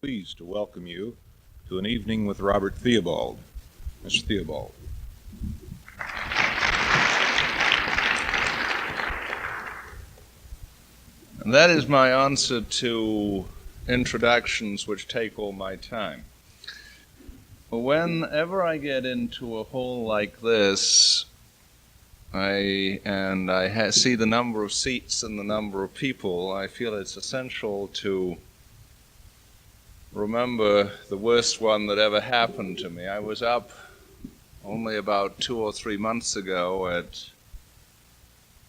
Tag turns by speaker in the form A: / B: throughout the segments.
A: Pleased to welcome you to an evening with Robert Theobald. Mr. Theobald.
B: And that is my answer to introductions which take all my time. Whenever I get into a hall like this, I see the number of seats and the number of people, I feel it's essential to remember the worst one that ever happened to me. I was up only about 2 or 3 months ago at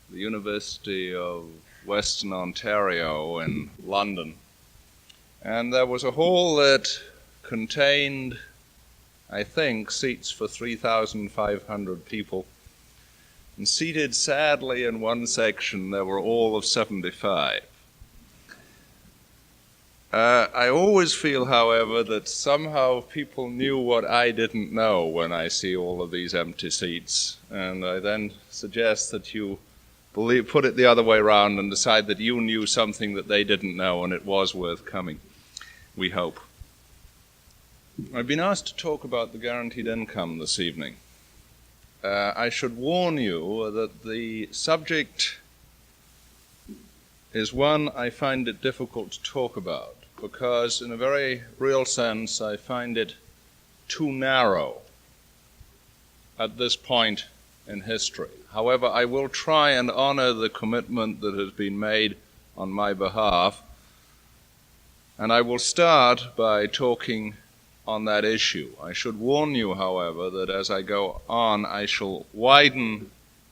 B: the University of Western Ontario in London, and there was a hall that contained, I think, seats for 3,500 people, and seated sadly in one section there were all of 75. I always feel, however, that somehow people knew what I didn't know when I see all of these empty seats, and I then suggest that you put it the other way around and decide that you knew something that they didn't know and it was worth coming, we hope. I've been asked to talk about the guaranteed income this evening. I should warn you that the subject is one I find it difficult to talk about, because in a very real sense I find it too narrow at this point in history. However, I will try and honor the commitment that has been made on my behalf, and I will start by talking on that issue. I should warn you, however, that as I go on, I shall widen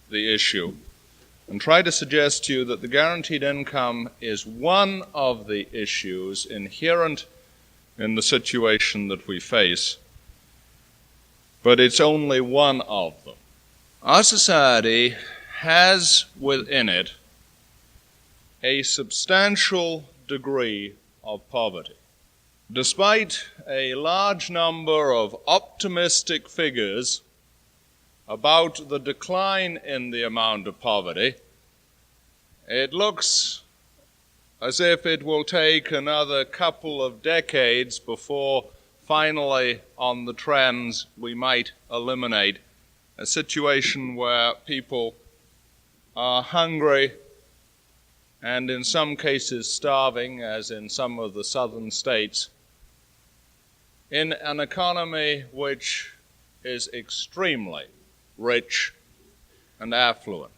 B: the issue and try to suggest to you that the guaranteed income is one of the issues inherent in the situation that we face, but it's only one of them. Our society has within it a substantial degree of poverty. Despite a large number of optimistic figures about the decline in the amount of poverty, it looks as if it will take another couple of decades before finally on the trends we might eliminate a situation where people are hungry and in some cases starving, as in some of the southern states, in an economy which is extremely rich and affluent.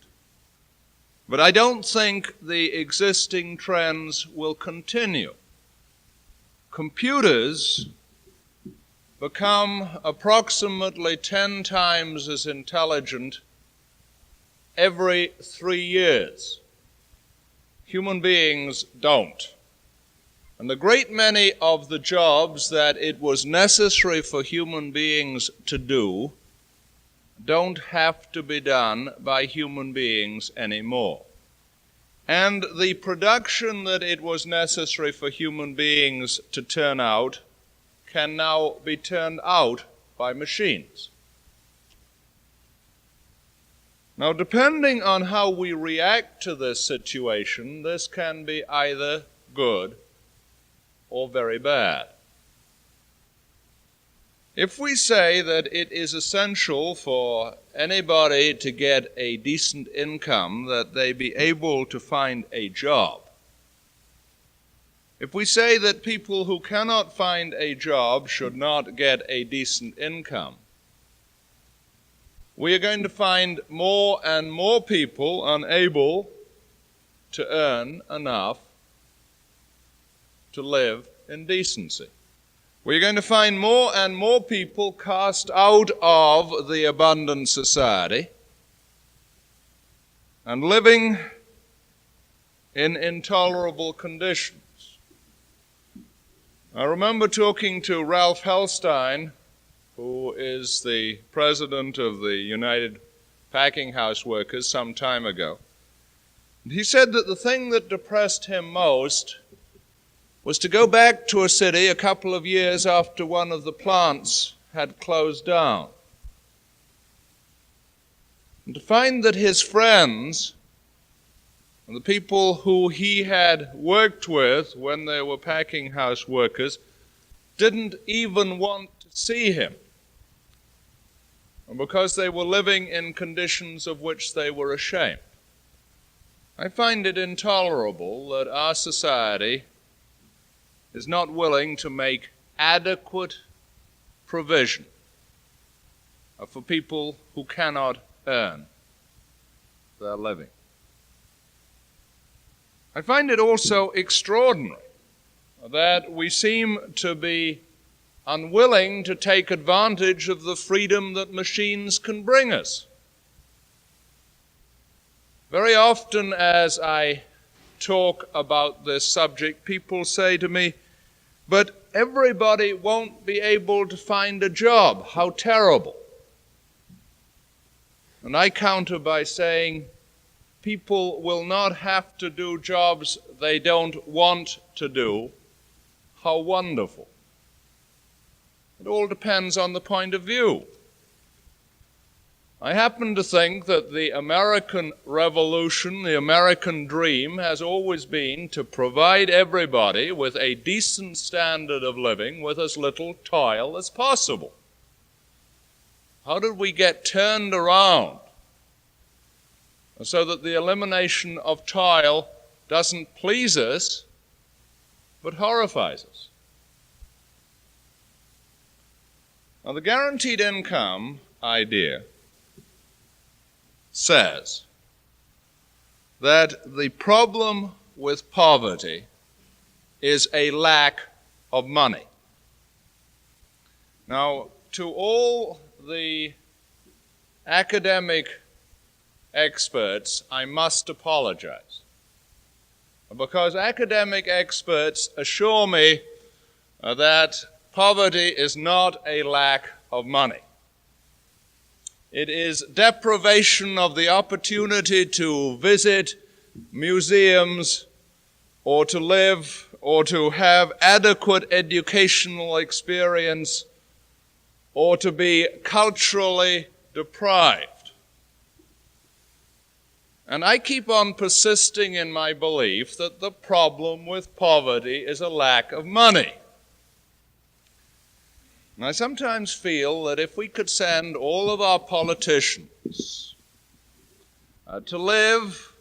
B: But I don't think the existing trends will continue. Computers become approximately 10 times as intelligent every 3 years. Human beings don't. And a great many of the jobs that it was necessary for human beings to do don't have to be done by human beings anymore. And the production that it was necessary for human beings to turn out can now be turned out by machines. Now, depending on how we react to this situation, this can be either good or very bad. If we say that it is essential for anybody to get a decent income that they be able to find a job, if we say that people who cannot find a job should not get a decent income, we are going to find more and more people unable to earn enough to live in decency. We're going to find more and more people cast out of the abundant society and living in intolerable conditions. I remember talking to Ralph Hellstein, who is the president of the United Packing House Workers, some time ago. And he said that the thing that depressed him most was to go back to a city a couple of years after one of the plants had closed down, and to find that his friends and the people who he had worked with when they were packing house workers didn't even want to see him, and because they were living in conditions of which they were ashamed. I find it intolerable that our society is not willing to make adequate provision for people who cannot earn their living. I find it also extraordinary that we seem to be unwilling to take advantage of the freedom that machines can bring us. Very often as I talk about this subject, people say to me, "But everybody won't be able to find a job. How terrible." And I counter by saying, people will not have to do jobs they don't want to do. How wonderful. It all depends on the point of view. I happen to think that the American Revolution, the American dream, has always been to provide everybody with a decent standard of living with as little toil as possible. How did we get turned around so that the elimination of toil doesn't please us, but horrifies us? Now, the guaranteed income idea says that the problem with poverty is a lack of money. Now, to all the academic experts, I must apologize, because academic experts assure me that poverty is not a lack of money. It is deprivation of the opportunity to visit museums or to live or to have adequate educational experience or to be culturally deprived. And I keep on persisting in my belief that the problem with poverty is a lack of money. And I sometimes feel that if we could send all of our politicians to live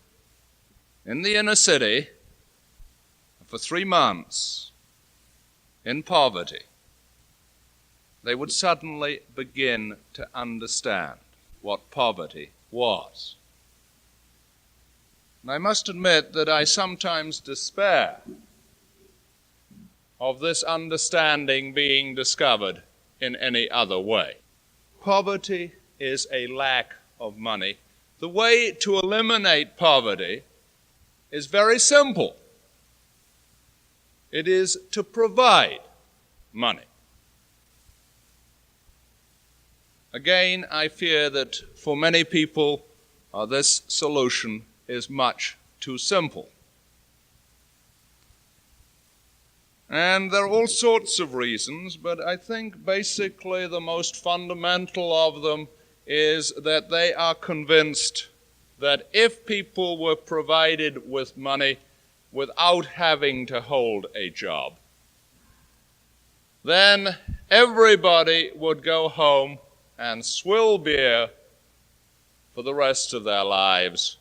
B: in the inner city for 3 months in poverty, they would suddenly begin to understand what poverty was. And I must admit that I sometimes despair of this understanding being discovered in any other way. Poverty is a lack of money. The way to eliminate poverty is very simple. It is to provide money. Again, I fear that for many people, this solution is much too simple. And there are all sorts of reasons, but I think basically the most fundamental of them is that they are convinced that if people were provided with money without having to hold a job, then everybody would go home and swill beer for the rest of their lives,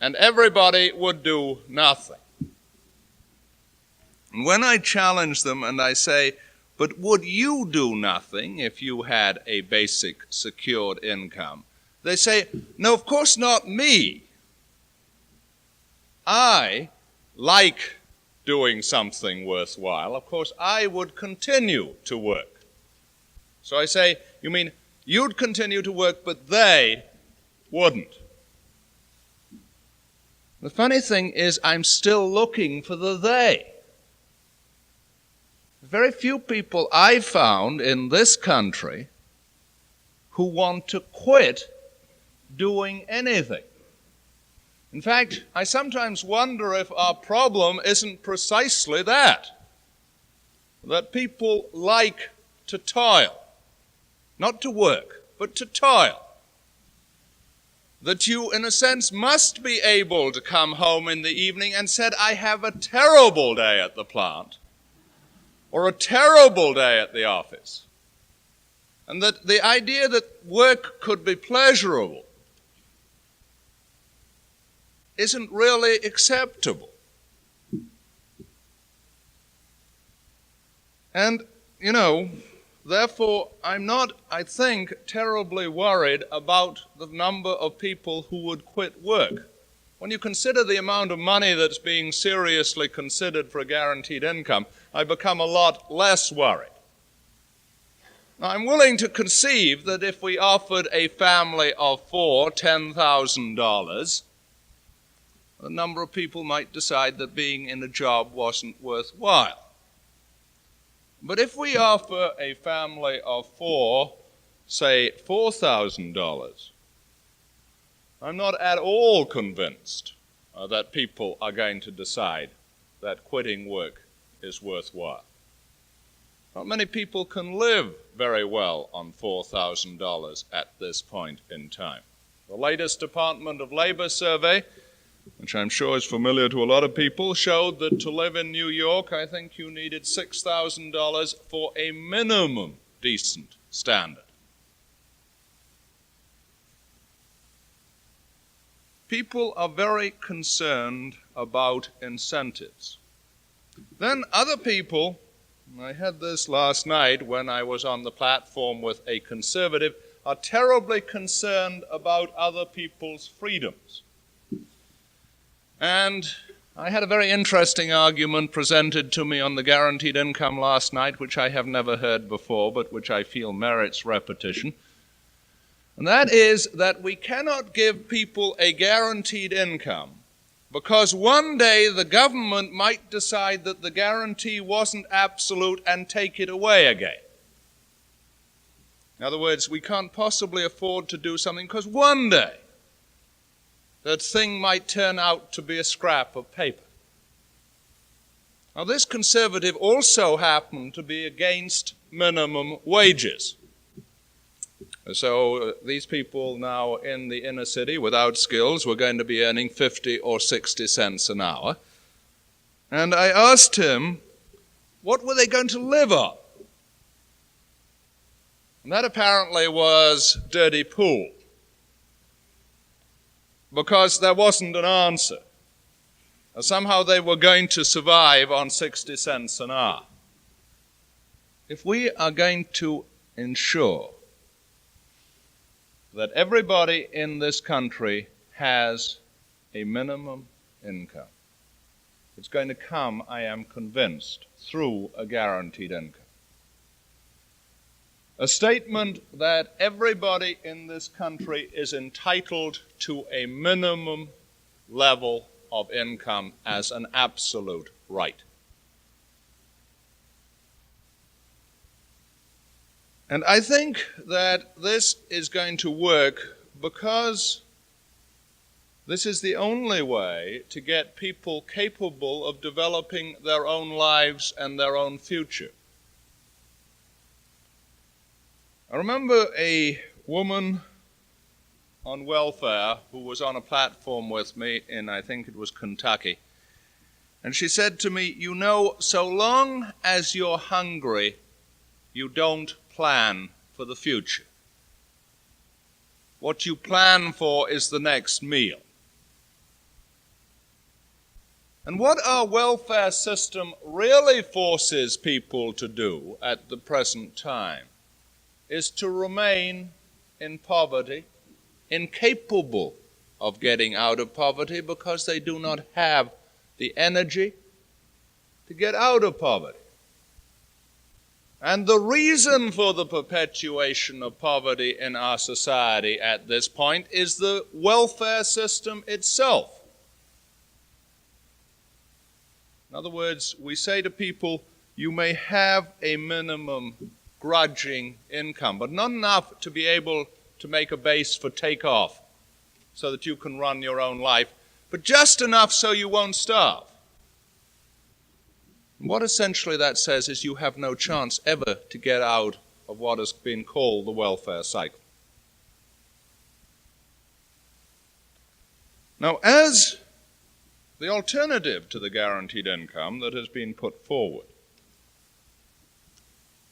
B: and everybody would do nothing. And when I challenge them and I say, "But would you do nothing if you had a basic secured income?" they say, "No, of course not me. I like doing something worthwhile. Of course, I would continue to work." So I say, "You mean you'd continue to work, but they wouldn't?" The funny thing is, I'm still looking for the they. Very few people I've found in this country who want to quit doing anything. In fact, I sometimes wonder if our problem isn't precisely that people like to toil, not to work, but to toil. That you, in a sense, must be able to come home in the evening and said, "I have a terrible day at the plant," or a terrible day at the office, and that the idea that work could be pleasurable isn't really acceptable. And, therefore, I'm not, I think, terribly worried about the number of people who would quit work. When you consider the amount of money that's being seriously considered for a guaranteed income, I become a lot less worried. Now, I'm willing to conceive that if we offered a family of four $10,000, a number of people might decide that being in a job wasn't worthwhile. But if we offer a family of four, say $4,000, I'm not at all convinced that people are going to decide that quitting work is worthwhile. Not many people can live very well on $4,000 at this point in time. The latest Department of Labor survey, which I'm sure is familiar to a lot of people, showed that to live in New York, I think you needed $6,000 for a minimum decent standard. People are very concerned about incentives. Then other people, I had this last night when I was on the platform with a conservative, are terribly concerned about other people's freedoms. And I had a very interesting argument presented to me on the guaranteed income last night, which I have never heard before, but which I feel merits repetition. And that is that we cannot give people a guaranteed income because one day the government might decide that the guarantee wasn't absolute and take it away again. In other words, we can't possibly afford to do something because one day that thing might turn out to be a scrap of paper. Now, this conservative also happened to be against minimum wages. So these people now in the inner city without skills were going to be earning 50 or 60 cents an hour. And I asked him, what were they going to live on? And that apparently was dirty pool, because there wasn't an answer. Somehow they were going to survive on 60 cents an hour. If we are going to ensure that everybody in this country has a minimum income, it's going to come, I am convinced, through a guaranteed income. A statement that everybody in this country is entitled to a minimum level of income as an absolute right. And I think that this is going to work because this is the only way to get people capable of developing their own lives and their own future. I remember a woman on welfare who was on a platform with me in, I think it was Kentucky, and she said to me, so long as you're hungry, you don't plan for the future. What you plan for is the next meal. And what our welfare system really forces people to do at the present time is to remain in poverty, incapable of getting out of poverty because they do not have the energy to get out of poverty. And the reason for the perpetuation of poverty in our society at this point is the welfare system itself. In other words, we say to people, you may have a minimum grudging income, but not enough to be able to make a base for takeoff so that you can run your own life, but just enough so you won't starve. What essentially that says is you have no chance ever to get out of what has been called the welfare cycle. Now, as the alternative to the guaranteed income that has been put forward,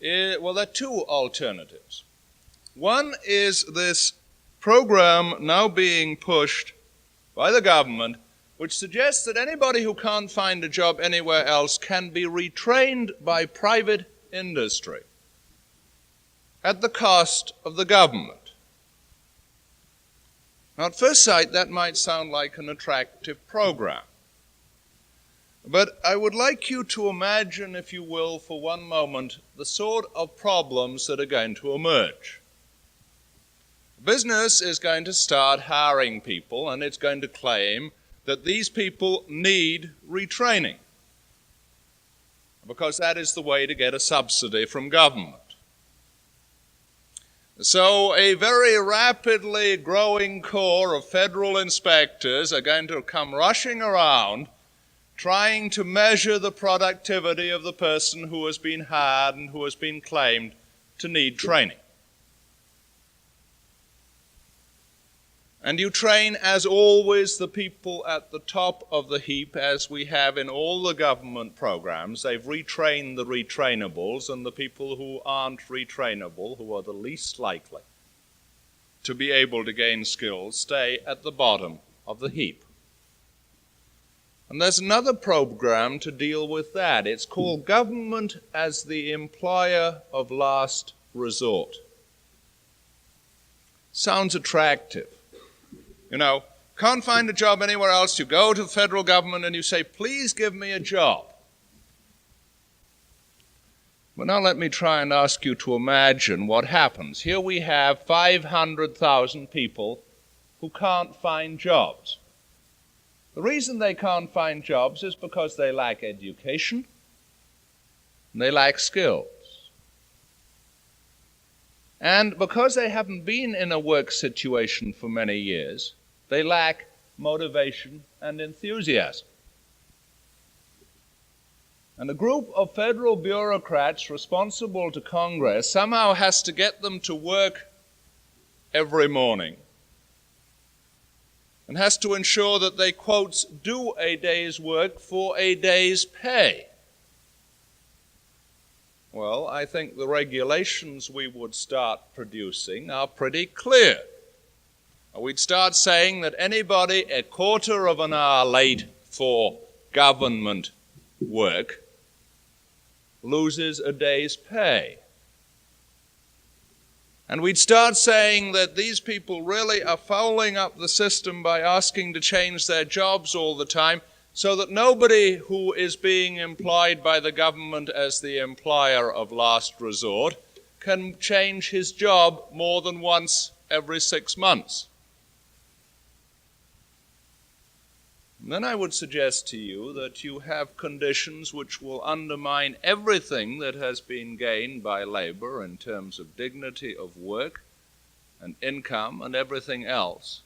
B: Well, there are two alternatives. One is this program now being pushed by the government, which suggests that anybody who can't find a job anywhere else can be retrained by private industry at the cost of the government. Now, at first sight, that might sound like an attractive program. But I would like you to imagine, if you will, for one moment, the sort of problems that are going to emerge. Business is going to start hiring people, and it's going to claim that these people need retraining, because that is the way to get a subsidy from government. So a very rapidly growing corps of federal inspectors are going to come rushing around trying to measure the productivity of the person who has been hired and who has been claimed to need training. And you train, as always, the people at the top of the heap, as we have in all the government programs. They've retrained the retrainables, and the people who aren't retrainable, who are the least likely to be able to gain skills, stay at the bottom of the heap. And there's another program to deal with that. It's called Government as the Employer of Last Resort. Sounds attractive. You know, can't find a job anywhere else. You go to the federal government and you say, please give me a job. But now let me try and ask you to imagine what happens. Here we have 500,000 people who can't find jobs. The reason they can't find jobs is because they lack education and they lack skills. And because they haven't been in a work situation for many years, they lack motivation and enthusiasm. And a group of federal bureaucrats responsible to Congress somehow has to get them to work every morning and has to ensure that they, quotes, do a day's work for a day's pay. Well, I think the regulations we would start producing are pretty clear. We'd start saying that anybody a quarter of an hour late for government work loses a day's pay. And we'd start saying that these people really are fouling up the system by asking to change their jobs all the time, so that nobody who is being employed by the government as the employer of last resort can change his job more than once every 6 months. And then I would suggest to you that you have conditions which will undermine everything that has been gained by labor in terms of dignity of work and income and everything else.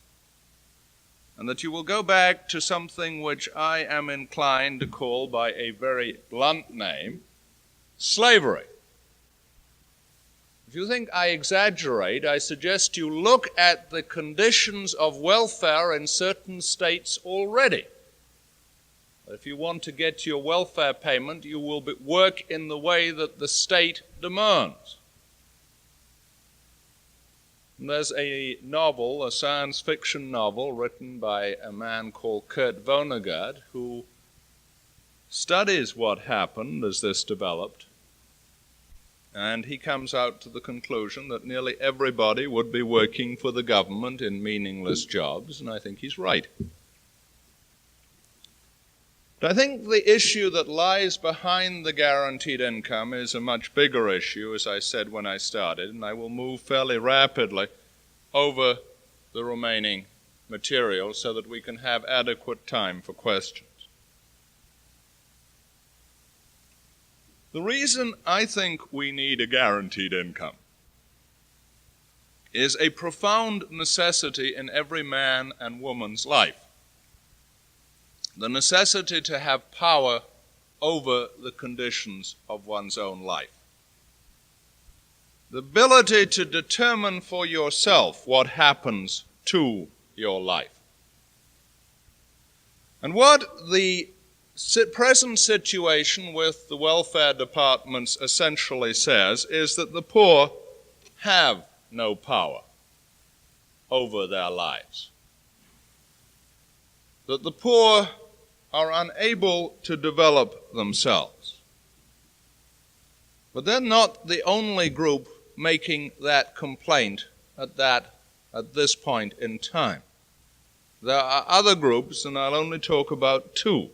B: And that you will go back to something which I am inclined to call by a very blunt name, slavery. If you think I exaggerate, I suggest you look at the conditions of welfare in certain states already. If you want to get your welfare payment, you will work in the way that the state demands. And there's a novel, a science fiction novel, written by a man called Kurt Vonnegut, who studies what happened as this developed. And he comes out to the conclusion that nearly everybody would be working for the government in meaningless jobs, and I think he's right. But I think the issue that lies behind the guaranteed income is a much bigger issue, as I said when I started, and I will move fairly rapidly over the remaining material so that we can have adequate time for questions. The reason I think we need a guaranteed income is a profound necessity in every man and woman's life. The necessity to have power over the conditions of one's own life. The ability to determine for yourself what happens to your life. And what the present situation with the welfare departments essentially says is that the poor have no power over their lives, that the poor are unable to develop themselves. But they're not the only group making that complaint at this point in time. There are other groups, and I'll only talk about two.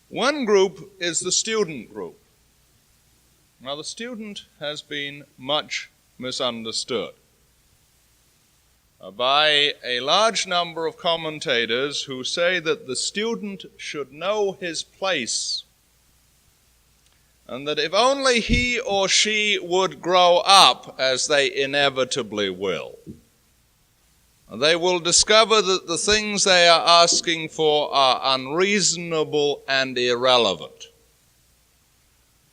B: One group is the student group. Now, the student has been much misunderstood by a large number of commentators who say that the student should know his place, and that if only he or she would grow up, as they inevitably will, they will discover that the things they are asking for are unreasonable and irrelevant.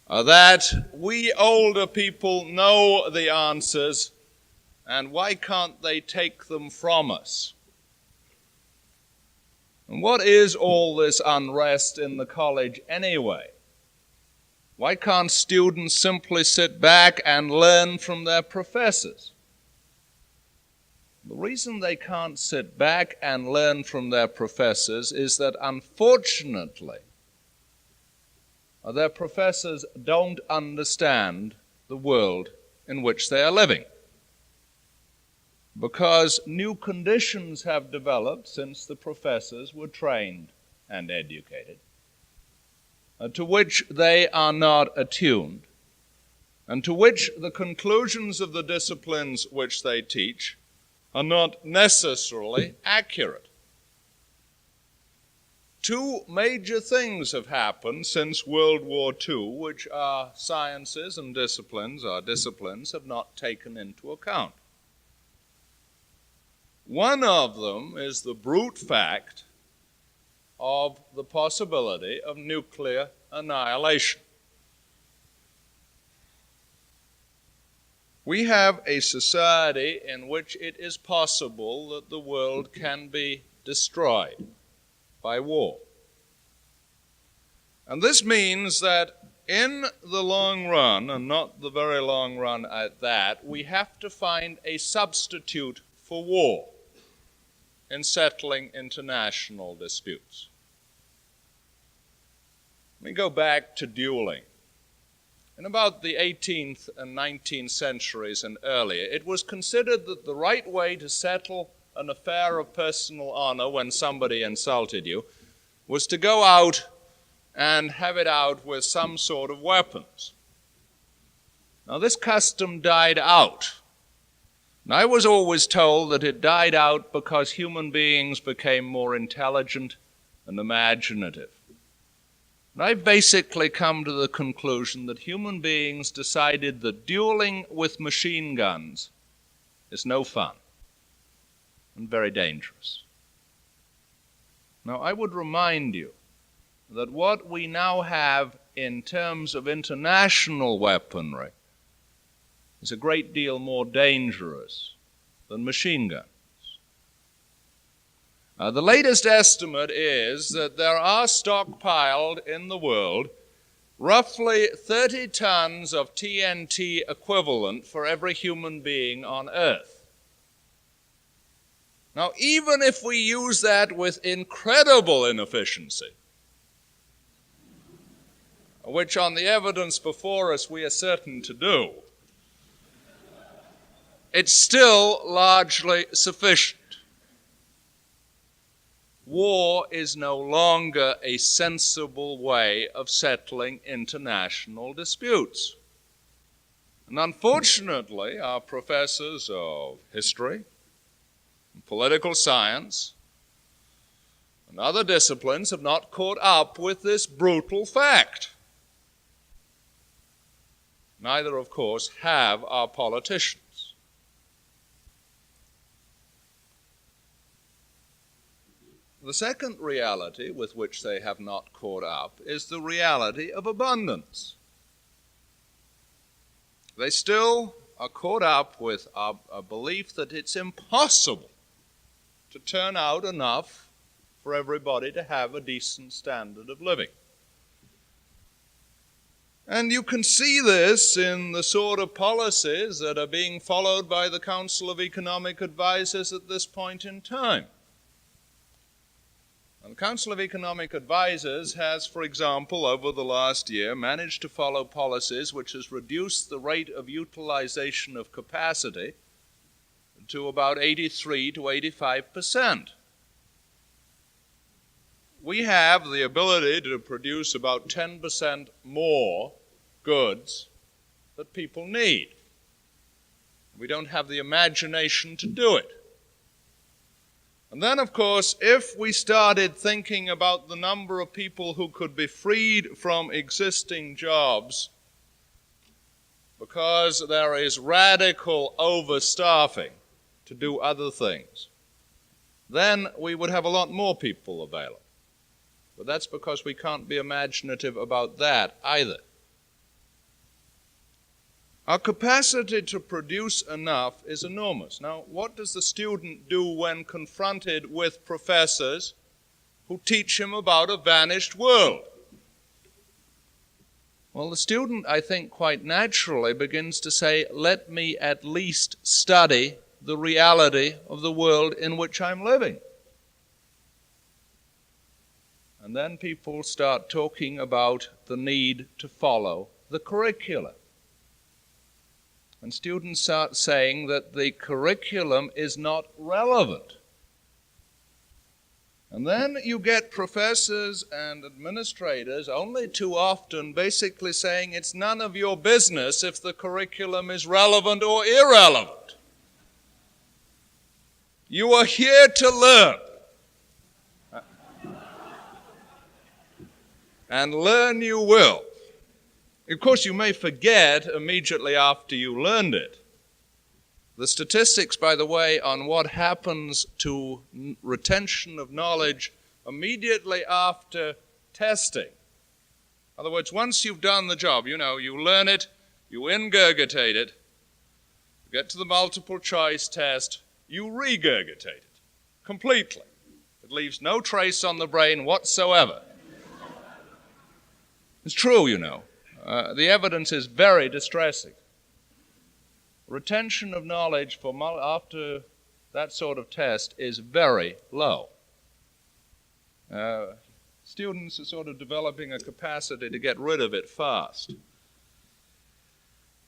B: That we older people know the answers, and why can't they take them from us? And what is all this unrest in the college anyway? Why can't students simply sit back and learn from their professors? The reason they can't sit back and learn from their professors is that, unfortunately, their professors don't understand the world in which they are living, because new conditions have developed since the professors were trained and educated, to which they are not attuned, and to which the conclusions of the disciplines which they teach are not necessarily accurate. Two major things have happened since World War II, which our sciences and disciplines, have not taken into account. One of them is the brute fact of the possibility of nuclear annihilation. We have a society in which it is possible that the world can be destroyed by war. And this means that in the long run, and not the very long run at that, we have to find a substitute for war in settling international disputes. Let me go back to dueling. In about the 18th and 19th centuries and earlier, it was considered that the right way to settle an affair of personal honor when somebody insulted you was to go out and have it out with some sort of weapons. Now, this custom died out. And I was always told that it died out because human beings became more intelligent and imaginative. And I've basically come to the conclusion that human beings decided that dueling with machine guns is no fun and very dangerous. Now, I would remind you that what we now have in terms of international weaponry is a great deal more dangerous than machine guns. The latest estimate is that there are stockpiled in the world roughly 30 tons of TNT equivalent for every human being on Earth. Now, even if we use that with incredible inefficiency, which on the evidence before us we are certain to do, it's still largely sufficient. War is no longer a sensible way of settling international disputes. And unfortunately, our professors of history, political science, and other disciplines have not caught up with this brutal fact. Neither, of course, have our politicians. The second reality with which they have not caught up is the reality of abundance. They still are caught up with a belief that it's impossible to turn out enough for everybody to have a decent standard of living. And you can see this in the sort of policies that are being followed by the Council of Economic Advisers at this point in time. And the Council of Economic Advisers has, for example, over the last year, managed to follow policies which has reduced the rate of utilization of capacity to about 83 to 85%. We have the ability to produce about 10% more goods that people need. We don't have the imagination to do it. And then, of course, if we started thinking about the number of people who could be freed from existing jobs because there is radical overstaffing to do other things, then we would have a lot more people available. But that's because we can't be imaginative about that either. Our capacity to produce enough is enormous. Now, what does the student do when confronted with professors who teach him about a vanished world? Well, the student, I think, quite naturally begins to say, let me at least study the reality of the world in which I'm living. And then people start talking about the need to follow the curriculum. And students start saying that the curriculum is not relevant. And then you get professors and administrators only too often basically saying it's none of your business if the curriculum is relevant or irrelevant. You are here to learn. And learn you will. Of course, you may forget immediately after you learned it. The statistics, by the way, on what happens to retention of knowledge immediately after testing. In other words, once you've done the job, you learn it, you ingurgitate it, you get to the multiple choice test, you regurgitate it completely. It leaves no trace on the brain whatsoever. It's true, the evidence is very distressing. Retention of knowledge after that sort of test is very low. Students are sort of developing a capacity to get rid of it fast.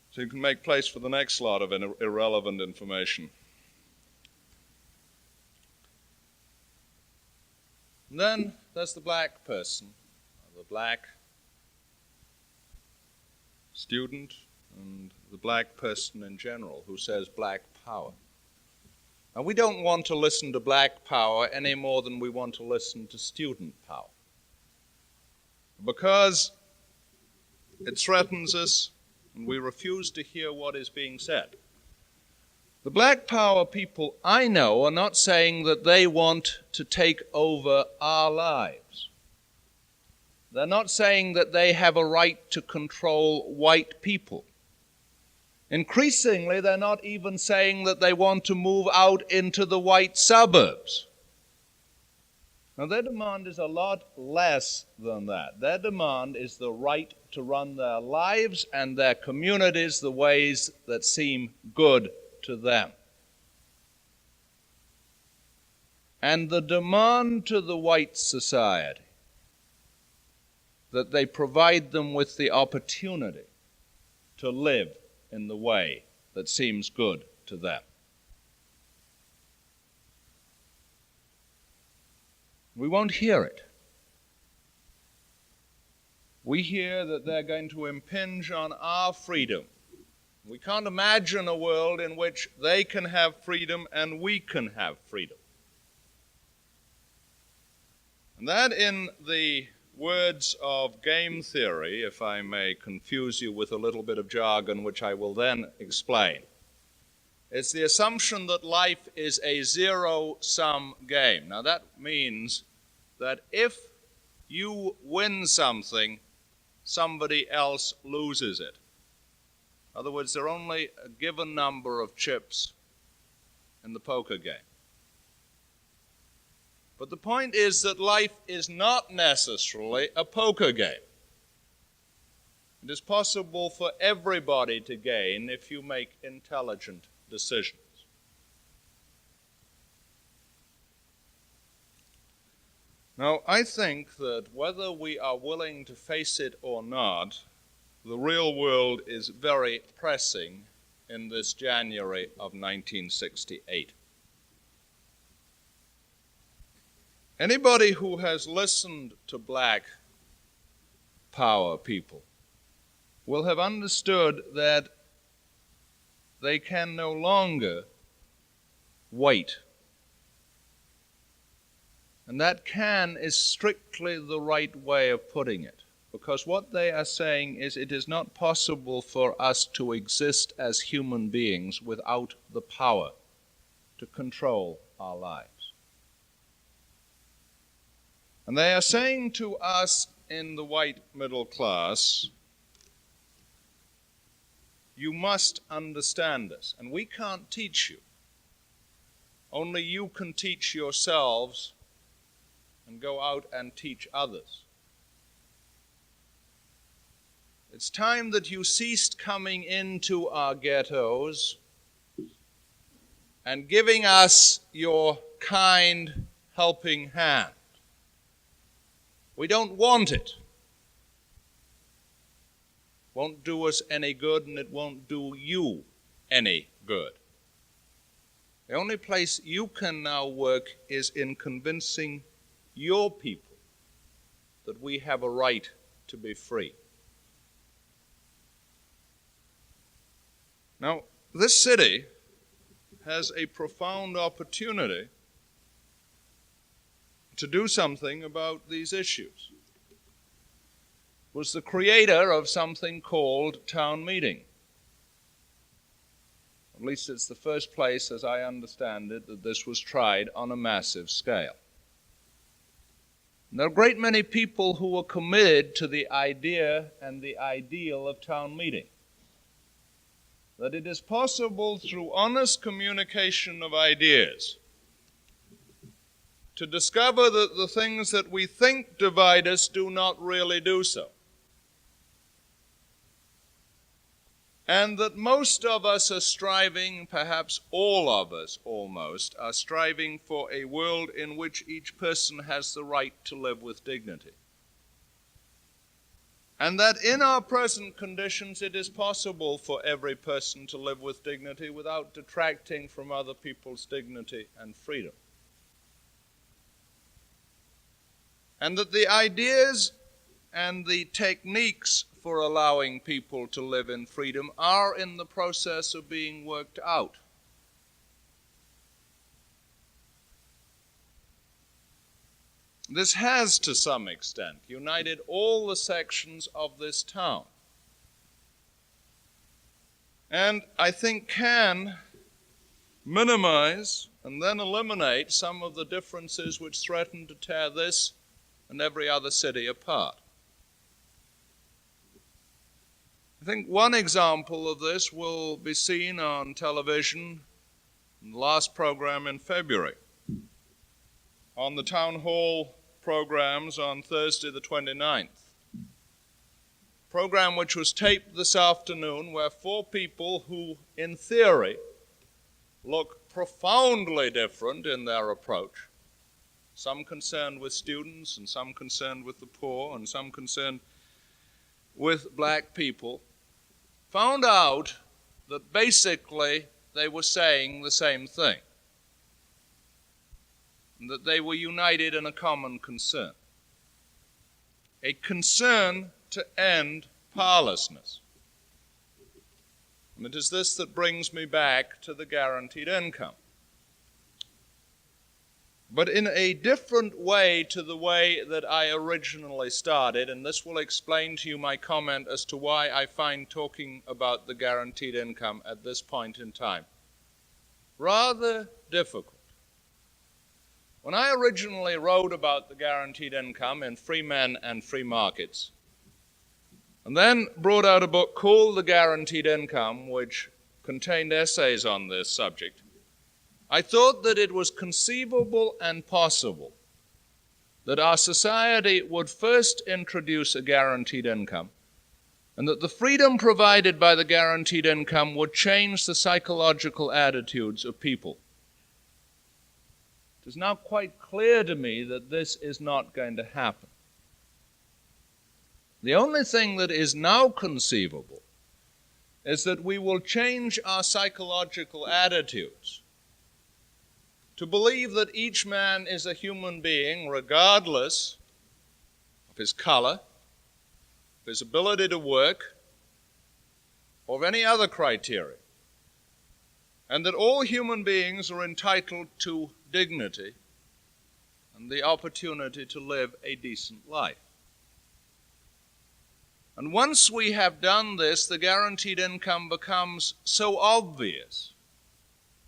B: So you can make place for the next lot of irrelevant information. And then there's the black person, the black student, and the black person in general who says black power. And we don't want to listen to black power any more than we want to listen to student power, because it threatens us and we refuse to hear what is being said. The black power people I know are not saying that they want to take over our lives. They're not saying that they have a right to control white people. Increasingly, they're not even saying that they want to move out into the white suburbs. Now, their demand is a lot less than that. Their demand is the right to run their lives and their communities the ways that seem good to them. And the demand to the white society that they provide them with the opportunity to live in the way that seems good to them. We won't hear it. We hear that they're going to impinge on our freedom. We can't imagine a world in which they can have freedom and we can have freedom. And that, in the words of game theory, if I may confuse you with a little bit of jargon, which I will then explain, it's the assumption that life is a zero-sum game. Now, that means that if you win something, somebody else loses it. In other words, there are only a given number of chips in the poker game. But the point is that life is not necessarily a poker game. It is possible for everybody to gain if you make intelligent decisions. Now, I think that whether we are willing to face it or not, the real world is very pressing in this January of 1968. Anybody who has listened to Black Power people will have understood that they can no longer wait. And that "can" is strictly the right way of putting it, because what they are saying is it is not possible for us to exist as human beings without the power to control our lives. And they are saying to us in the white middle class, you must understand this, and we can't teach you. Only you can teach yourselves and go out and teach others. It's time that you ceased coming into our ghettos and giving us your kind, helping hand. We don't want it. It won't do us any good, and it won't do you any good. The only place you can now work is in convincing your people that we have a right to be free. Now, this city has a profound opportunity to do something about these issues. It was the creator of something called town meeting. At least it's the first place, as I understand it, that this was tried on a massive scale. And there are a great many people who are committed to the idea and the ideal of town meeting. That it is possible through honest communication of ideas to discover that the things that we think divide us do not really do so. And that most of us are striving, perhaps all of us almost, are striving for a world in which each person has the right to live with dignity. And that in our present conditions it is possible for every person to live with dignity without detracting from other people's dignity and freedom. And that the ideas and the techniques for allowing people to live in freedom are in the process of being worked out. This has, to some extent, united all the sections of this town, and I think can minimize and then eliminate some of the differences which threaten to tear this and every other city apart. I think one example of this will be seen on television in the last program in February, on the town hall programs on Thursday the 29th. Program which was taped this afternoon, where four people who, in theory, look profoundly different in their approach, some concerned with students and some concerned with the poor and some concerned with black people, found out that basically they were saying the same thing, and that they were united in a common concern, a concern to end powerlessness. And it is this that brings me back to the guaranteed income, but in a different way to the way that I originally started, and this will explain to you my comment as to why I find talking about the guaranteed income at this point in time rather difficult. When I originally wrote about the guaranteed income in Free Men and Free Markets, and then brought out a book called The Guaranteed Income, which contained essays on this subject, I thought that it was conceivable and possible that our society would first introduce a guaranteed income, and that the freedom provided by the guaranteed income would change the psychological attitudes of people. It is now quite clear to me that this is not going to happen. The only thing that is now conceivable is that we will change our psychological attitudes to believe that each man is a human being regardless of his color, of his ability to work, or of any other criteria, and that all human beings are entitled to dignity and the opportunity to live a decent life. And once we have done this, the guaranteed income becomes so obvious,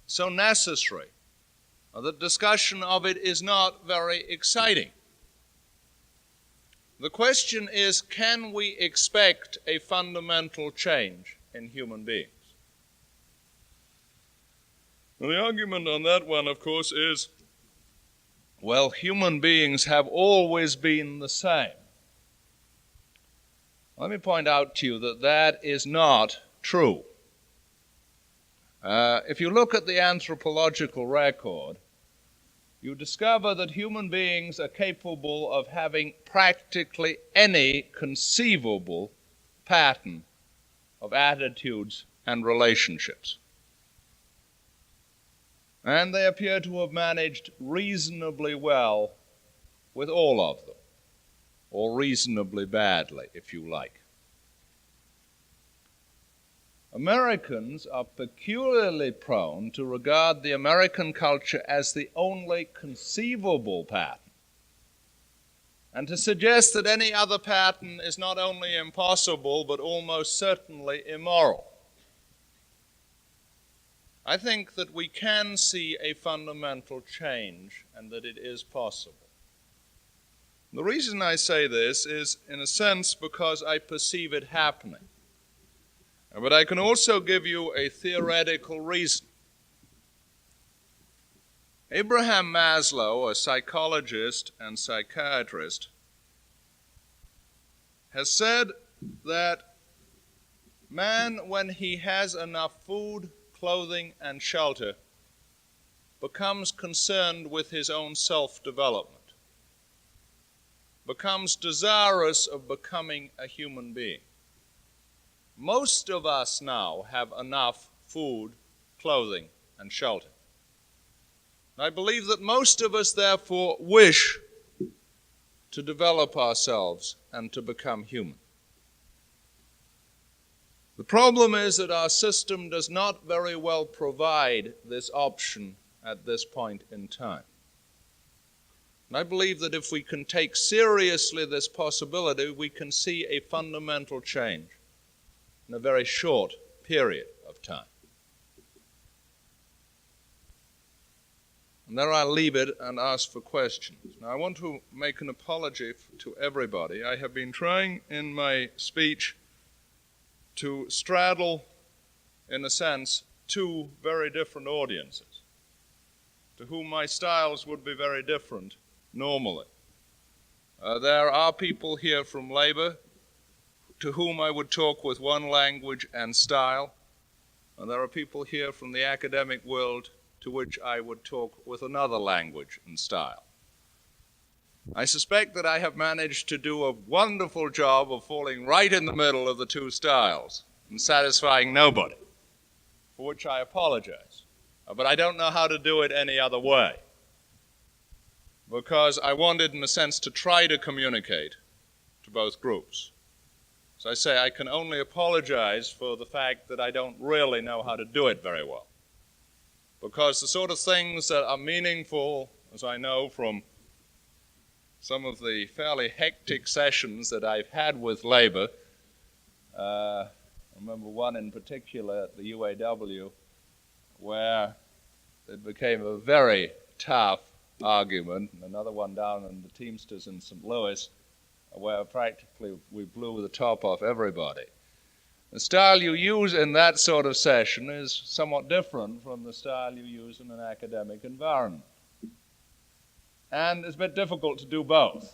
B: so necessary, that discussion of it is not very exciting. The question is, can we expect a fundamental change in human beings? And the argument on that one, of course, is, well, human beings have always been the same. Let me point out to you that that is not true. If you look at the anthropological record, you discover that human beings are capable of having practically any conceivable pattern of attitudes and relationships. And they appear to have managed reasonably well with all of them, or reasonably badly, if you like. Americans are peculiarly prone to regard the American culture as the only conceivable pattern, and to suggest that any other pattern is not only impossible, but almost certainly immoral. I think that we can see a fundamental change, and that it is possible. The reason I say this is, in a sense, because I perceive it happening. But I can also give you a theoretical reason. Abraham Maslow, a psychologist and psychiatrist, has said that man, when he has enough food, clothing, and shelter, becomes concerned with his own self-development, becomes desirous of becoming a human being. Most of us now have enough food, clothing, and shelter. I believe that most of us, therefore, wish to develop ourselves and to become human. The problem is that our system does not very well provide this option at this point in time. And I believe that if we can take seriously this possibility, we can see a fundamental change in a very short period of time. And there I'll leave it and ask for questions. Now, I want to make an apology to everybody. I have been trying in my speech to straddle, in a sense, two very different audiences, to whom my styles would be very different normally. There are people here from labor to whom I would talk with one language and style, and there are people here from the academic world to which I would talk with another language and style. I suspect that I have managed to do a wonderful job of falling right in the middle of the two styles and satisfying nobody, for which I apologize. But I don't know how to do it any other way, because I wanted, in a sense, to try to communicate to both groups. So I say I can only apologize for the fact that I don't really know how to do it very well, because the sort of things that are meaningful, as I know from some of the fairly hectic sessions that I've had with labor, I remember one in particular at the UAW where it became a very tough argument, and another one down in the Teamsters in St. Louis where practically we blew the top off everybody. The style you use in that sort of session is somewhat different from the style you use in an academic environment. And it's a bit difficult to do both.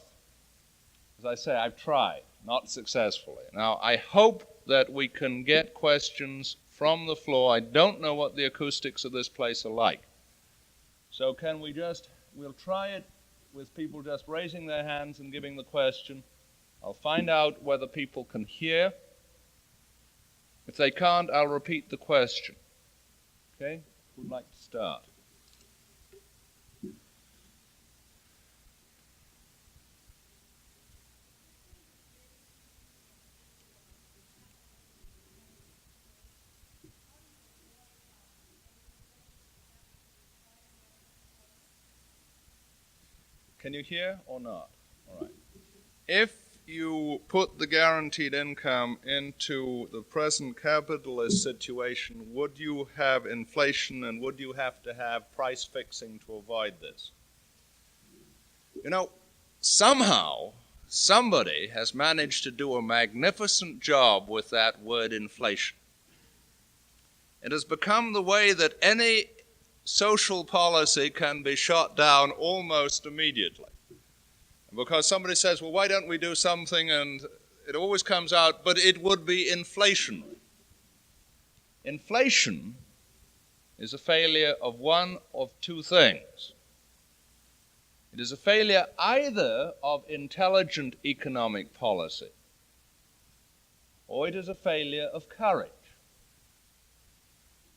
B: As I say, I've tried, not successfully. Now, I hope that we can get questions from the floor. I don't know what the acoustics of this place are like. So can we we'll try it with people just raising their hands and giving the question. I'll find out whether people can hear. If they can't, I'll repeat the question. Okay? Who'd like to start? Can you hear or not? All right. If you put the guaranteed income into the present capitalist situation, would you have inflation and would you have to have price fixing to avoid this? You know, somehow somebody has managed to do a magnificent job with that word inflation. It has become the way that any social policy can be shot down almost immediately. Because somebody says, well, why don't we do something? And it always comes out, but it would be inflationary. Inflation is a failure of one of two things. It is a failure either of intelligent economic policy, or it is a failure of courage.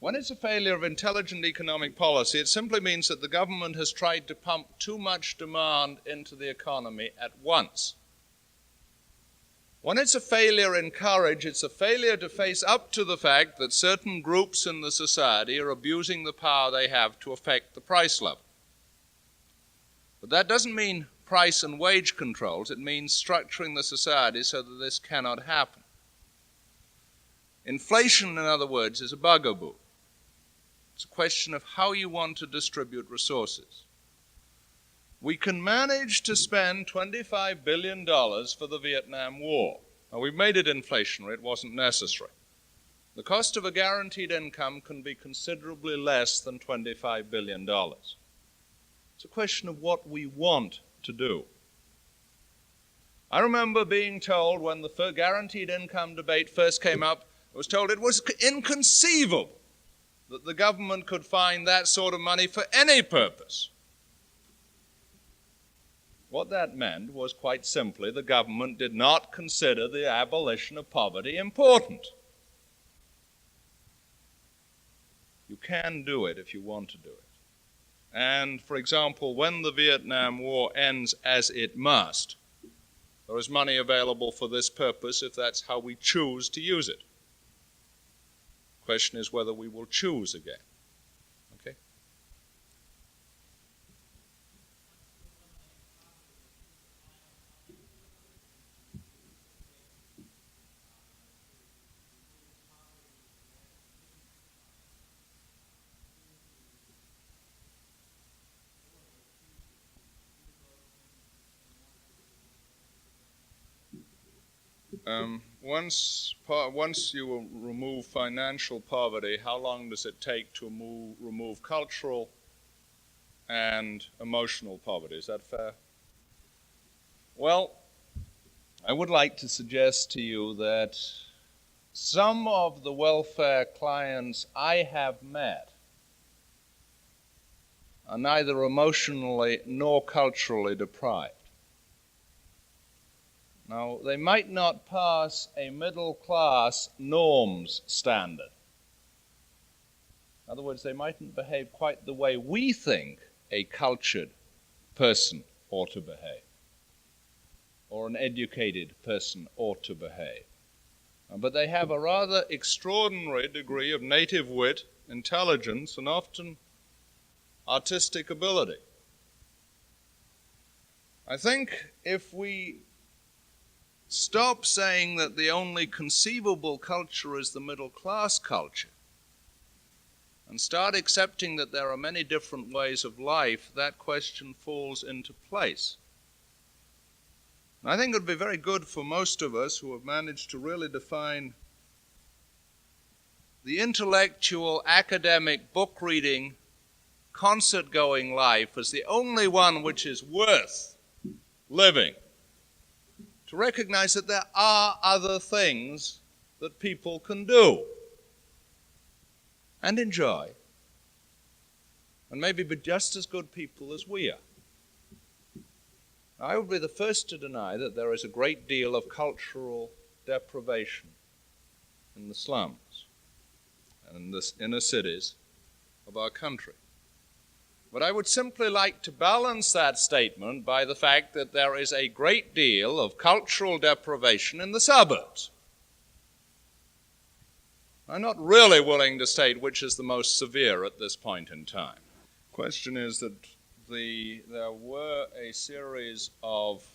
B: When it's a failure of intelligent economic policy, it simply means that the government has tried to pump too much demand into the economy at once. When it's a failure in courage, it's a failure to face up to the fact that certain groups in the society are abusing the power they have to affect the price level. But that doesn't mean price and wage controls. It means structuring the society so that this cannot happen. Inflation, in other words, is a bugaboo. It's a question of how you want to distribute resources. We can manage to spend $25 billion for the Vietnam War. Now, we've made it inflationary. It wasn't necessary. The cost of a guaranteed income can be considerably less than $25 billion. It's a question of what we want to do. I remember being told when the guaranteed income debate first came up, I was told it was inconceivable that the government could find that sort of money for any purpose. What that meant was quite simply the government did not consider the abolition of poverty important. You can do it if you want to do it. And, for example, when the Vietnam War ends, as it must, there is money available for this purpose if that's how we choose to use it. The question is whether we will choose again. Okay? Once you remove financial poverty, how long does it take to remove cultural and emotional poverty? Is that fair? Well, I would like to suggest to you that some of the welfare clients I have met are neither emotionally nor culturally deprived. Now, they might not pass a middle-class norms standard. In other words, they mightn't behave quite the way we think a cultured person ought to behave, or an educated person ought to behave. But they have a rather extraordinary degree of native wit, intelligence, and often artistic ability. I think if we stop saying that the only conceivable culture is the middle-class culture and start accepting that there are many different ways of life, that question falls into place. And I think it would be very good for most of us who have managed to really define the intellectual, academic, book-reading concert-going life as the only one which is worth living, to recognize that there are other things that people can do and enjoy, and maybe be just as good people as we are. I would be the first to deny that there is a great deal of cultural deprivation in the slums and in the inner cities of our country. But I would simply like to balance that statement by the fact that there is a great deal of cultural deprivation in the suburbs. I'm not really willing to state which is the most severe at this point in time. The question is that there were a series of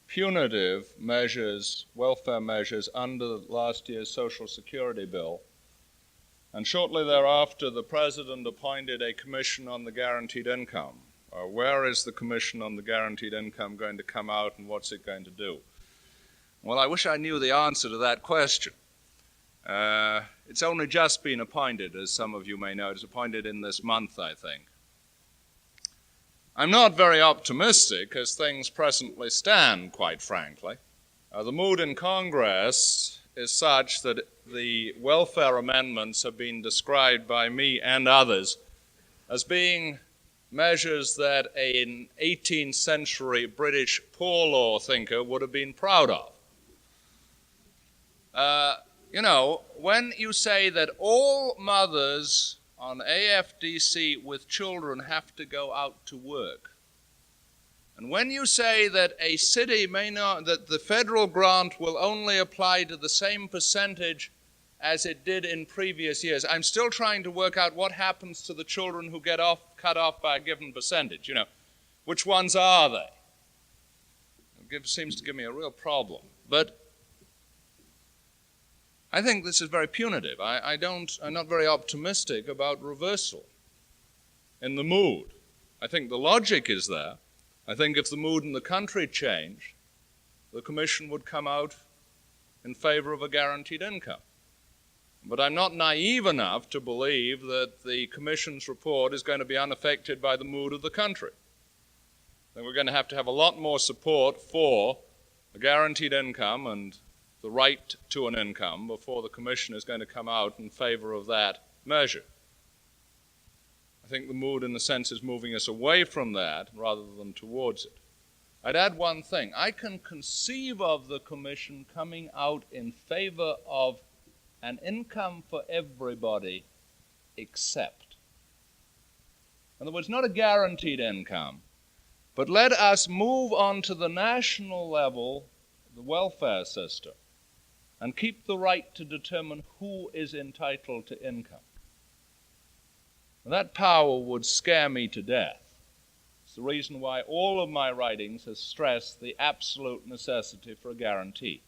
B: punitive measures, welfare measures, under last year's Social Security bill. And shortly thereafter, the President appointed a commission on the guaranteed income. Where is the commission on the guaranteed income going to come out, and what's it going to do? Well, I wish I knew the answer to that question. It's only just been appointed, as some of you may know. It was appointed in this month, I think. I'm not very optimistic as things presently stand, quite frankly. The mood in Congress is such that the welfare amendments have been described by me and others as being measures that an 18th century British poor law thinker would have been proud of. When you say that all mothers on AFDC with children have to go out to work, and when you say that a city may not, that the federal grant will only apply to the same percentage as it did in previous years, I'm still trying to work out what happens to the children who get cut off by a given percentage. Which ones are they? It seems to give me a real problem. But I think this is very punitive. I'm not very optimistic about reversal in the mood. I think the logic is there. I think if the mood in the country changed, the Commission would come out in favor of a guaranteed income. But I'm not naive enough to believe that the Commission's report is going to be unaffected by the mood of the country. I think we're going to have a lot more support for a guaranteed income and the right to an income before the Commission is going to come out in favor of that measure. I think the mood, in a sense, is moving us away from that rather than towards it. I'd add one thing. I can conceive of the Commission coming out in favor of an income for everybody except. In other words, not a guaranteed income, but let us move on to the national level, the welfare system, and keep the right to determine who is entitled to income. That power would scare me to death. It's the reason why all of my writings has stressed the absolute necessity for a guarantee.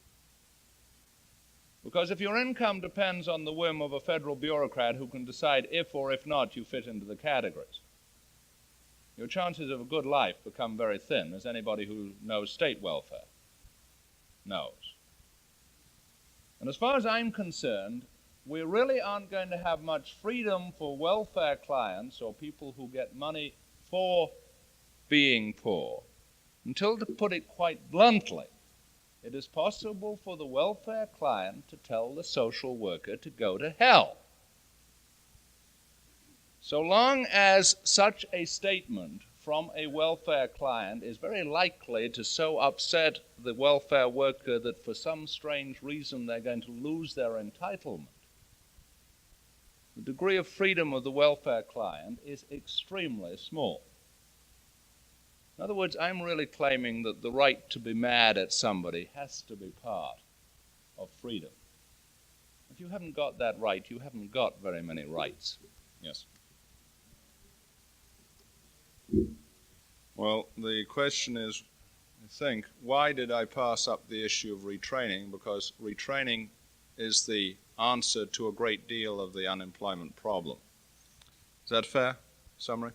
B: Because if your income depends on the whim of a federal bureaucrat who can decide if or if not you fit into the categories, your chances of a good life become very thin, as anybody who knows state welfare knows. And as far as I'm concerned, we really aren't going to have much freedom for welfare clients or people who get money for being poor until, to put it quite bluntly, it is possible for the welfare client to tell the social worker to go to hell. So long as such a statement from a welfare client is very likely to so upset the welfare worker that for some strange reason they're going to lose their entitlement, the degree of freedom of the welfare client is extremely small. In other words, I'm really claiming that the right to be mad at somebody has to be part of freedom. If you haven't got that right, you haven't got very many rights. Yes? Well, the question is, I think, why did I pass up the issue of retraining? Because retraining is the answer to a great deal of the unemployment problem. Is that fair summary?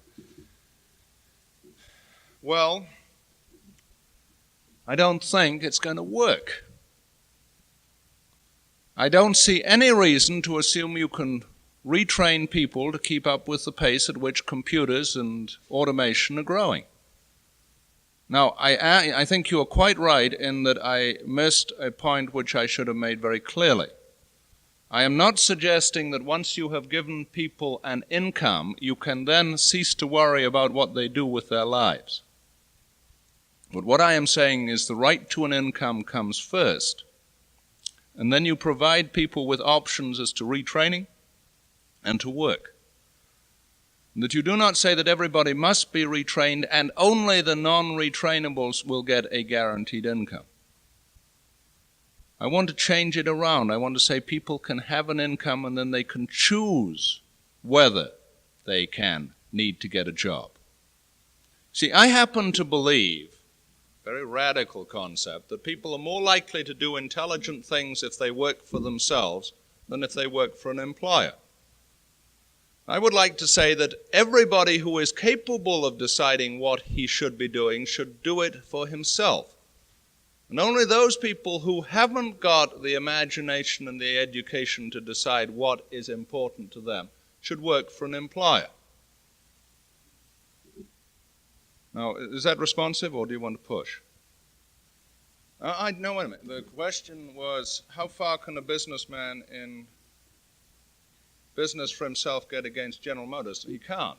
B: Well, I don't think it's going to work. I don't see any reason to assume you can retrain people to keep up with the pace at which computers and automation are growing. Now, I think you are quite right in that I missed a point which I should have made very clearly. I am not suggesting that once you have given people an income, you can then cease to worry about what they do with their lives. But what I am saying is the right to an income comes first, and then you provide people with options as to retraining and to work. And that you do not say that everybody must be retrained and only the non-retrainables will get a guaranteed income. I want to change it around. I want to say people can have an income and then they can choose whether they need to get a job. See, I happen to believe, very radical concept, that people are more likely to do intelligent things if they work for themselves than if they work for an employer. I would like to say that everybody who is capable of deciding what he should be doing should do it for himself. And only those people who haven't got the imagination and the education to decide what is important to them should work for an employer. Now, is that responsive, or do you want to push? No, wait a minute. The question was, how far can a businessman in business for himself get against General Motors? He can't.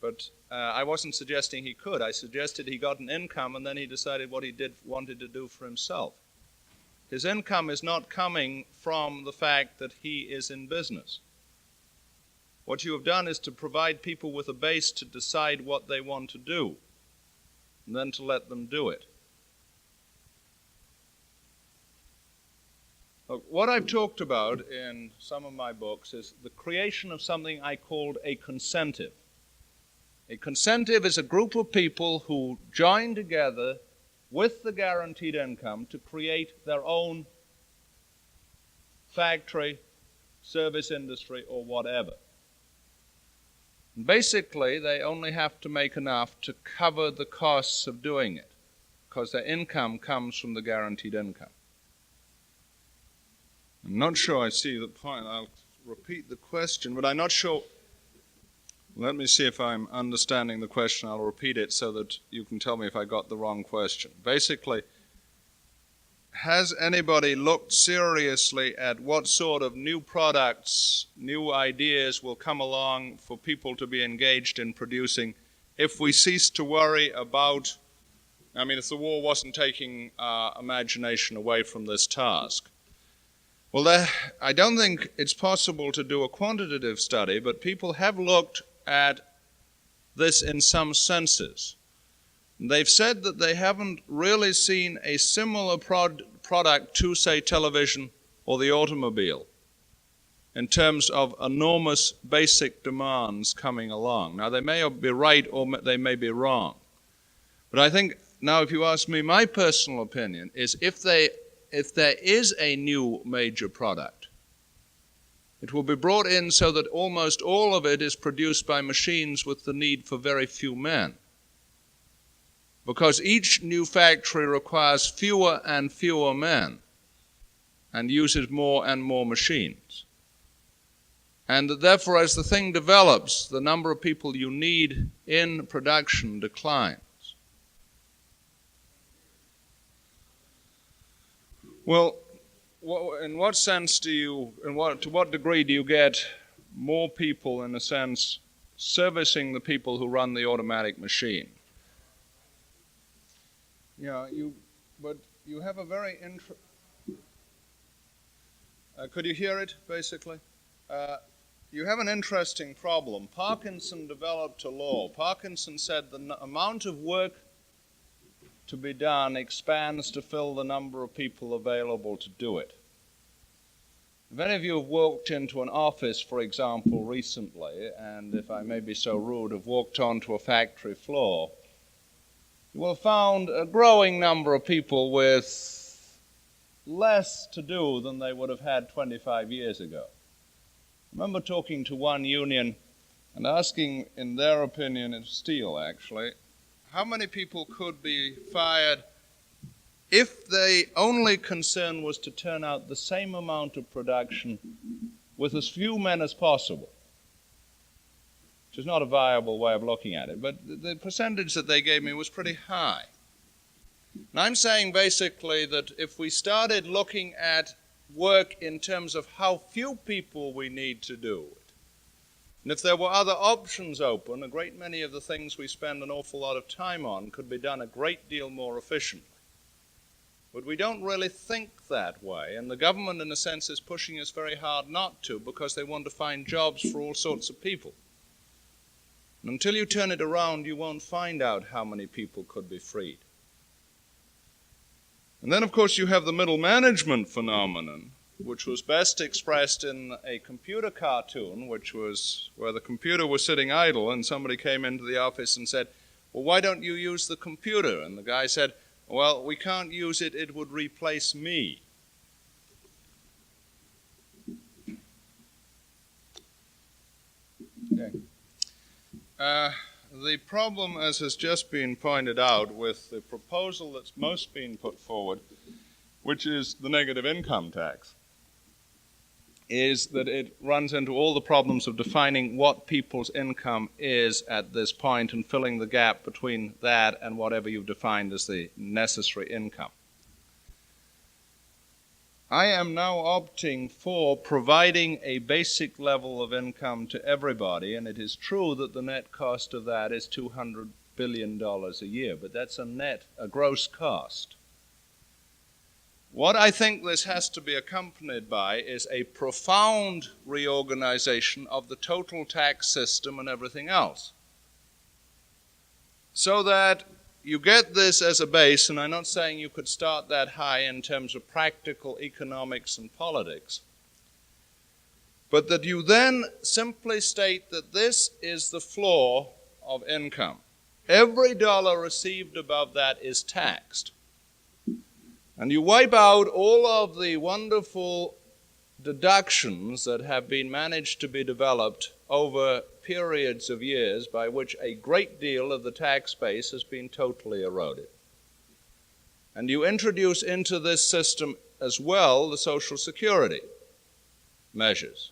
B: But I wasn't suggesting he could. I suggested he got an income and then he decided what he wanted to do for himself. His income is not coming from the fact that he is in business. What you have done is to provide people with a base to decide what they want to do, and then to let them do it. Look, what I've talked about in some of my books is the creation of something I called a consentive. A consentive is a group of people who join together with the guaranteed income to create their own factory, service industry, or whatever. And basically, they only have to make enough to cover the costs of doing it, because their income comes from the guaranteed income. I'm not sure I see the point. I'll repeat the question, but I'm not sure. Let me see if I'm understanding the question. I'll repeat it so that you can tell me if I got the wrong question. Basically, has anybody looked seriously at what sort of new products, new ideas will come along for people to be engaged in producing if we cease to worry about, if the war wasn't taking imagination away from this task? Well, I don't think it's possible to do a quantitative study, but people have looked at this in some senses. They've said that they haven't really seen a similar product to, say, television or the automobile in terms of enormous basic demands coming along. Now, they may be right or they may be wrong. But I think, now, if you ask me, my personal opinion is if there is a new major product, it will be brought in so that almost all of it is produced by machines with the need for very few men. Because each new factory requires fewer and fewer men and uses more and more machines. And that therefore, as the thing develops, the number of people you need in production declines. Well, in what sense to what degree do you get more people, in a sense, servicing the people who run the automatic machine? Yeah, but you have a very could you hear it, basically? You have an interesting problem. Parkinson developed a law. Parkinson said the amount of work to be done expands to fill the number of people available to do it. If any of you have walked into an office, for example, recently, and if I may be so rude, have walked onto a factory floor, you will have found a growing number of people with less to do than they would have had 25 years ago. I remember talking to one union and asking, in their opinion, in steel actually, how many people could be fired if the only concern was to turn out the same amount of production with as few men as possible, which is not a viable way of looking at it, but the percentage that they gave me was pretty high. And I'm saying basically that if we started looking at work in terms of how few people we need to do it, and if there were other options open, a great many of the things we spend an awful lot of time on could be done a great deal more efficiently. But we don't really think that way, and the government, in a sense, is pushing us very hard not to, because they want to find jobs for all sorts of people. And until you turn it around, you won't find out how many people could be freed. And then, of course, you have the middle management phenomenon, which was best expressed in a computer cartoon, which was where the computer was sitting idle, and somebody came into the office and said, "Well, why don't you use the computer?" And the guy said, "Well, we can't use it, it would replace me." Okay. The problem, as has just been pointed out, with the proposal that's most been put forward, which is the negative income tax, is that it runs into all the problems of defining what people's income is at this point and filling the gap between that and whatever you've defined as the necessary income. I am now opting for providing a basic level of income to everybody, and it is true that the net cost of that is $200 billion a year, but that's a gross cost. What I think this has to be accompanied by is a profound reorganization of the total tax system and everything else, so that you get this as a base, and I'm not saying you could start that high in terms of practical economics and politics, but that you then simply state that this is the floor of income. Every dollar received above that is taxed. And you wipe out all of the wonderful deductions that have been managed to be developed over periods of years by which a great deal of the tax base has been totally eroded. And you introduce into this system as well the Social Security measures.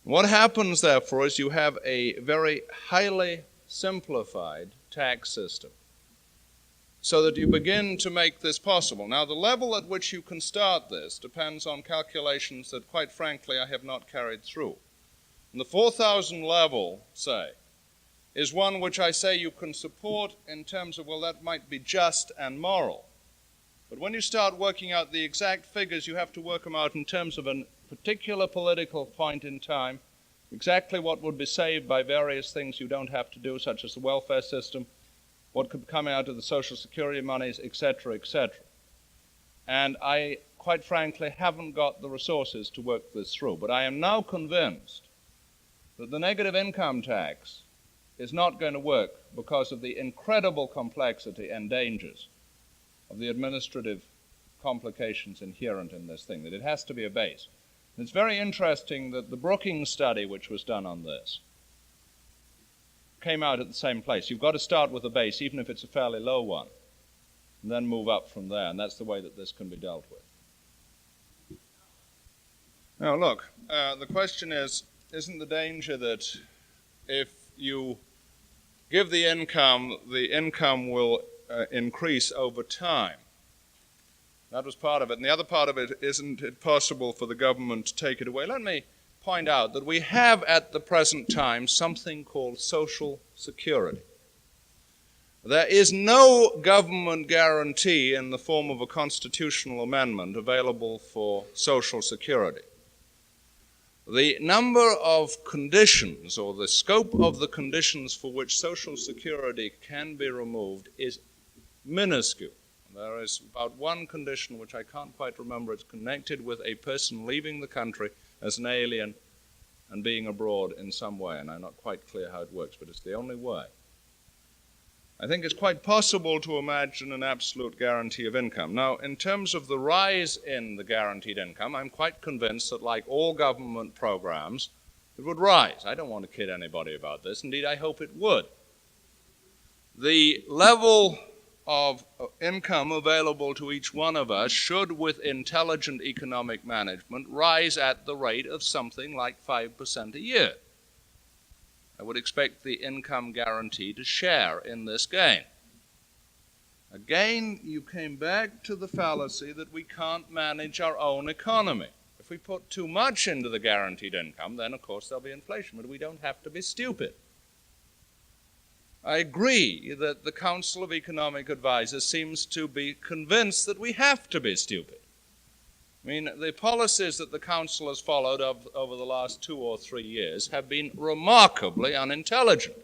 B: What happens, therefore, is you have a very highly simplified tax system, so that you begin to make this possible. Now, the level at which you can start this depends on calculations that, quite frankly, I have not carried through. And the 4,000 level, say, is one which I say you can support in terms of, well, that might be just and moral. But when you start working out the exact figures, you have to work them out in terms of a particular political point in time, exactly what would be saved by various things you don't have to do, such as the welfare system, what could come out of the Social Security monies, etc., etc. And I, quite frankly, haven't got the resources to work this through. But I am now convinced that the negative income tax is not going to work because of the incredible complexity and dangers of the administrative complications inherent in this thing, that it has to be a base. And it's very interesting that the Brookings study, which was done on this, came out at the same place. You've got to start with a base, even if it's a fairly low one, and then move up from there, and that's the way that this can be dealt with. Now, look, the question is, isn't the danger that if you give the income will increase over time? That was part of it. And the other part of it, isn't it possible for the government to take it away? Let me point out that we have at the present time something called Social Security. There is no government guarantee in the form of a constitutional amendment available for Social Security. The number of conditions, or the scope of the conditions for which Social Security can be removed, is minuscule. There is about one condition which I can't quite remember. It's connected with a person leaving the country as an alien and being abroad in some way, and I'm not quite clear how it works, but it's the only way. I think it's quite possible to imagine an absolute guarantee of income. Now, in terms of the rise in the guaranteed income, I'm quite convinced that, like all government programs, it would rise. I don't want to kid anybody about this. Indeed, I hope it would. The level of income available to each one of us should, with intelligent economic management, rise at the rate of something like 5% a year. I would expect the income guarantee to share in this gain. Again, you came back to the fallacy that we can't manage our own economy. If we put too much into the guaranteed income, then of course there'll be inflation, but we don't have to be stupid. I agree that the Council of Economic Advisers seems to be convinced that we have to be stupid. I mean, the policies that the Council has followed over the last 2 or 3 years have been remarkably unintelligent.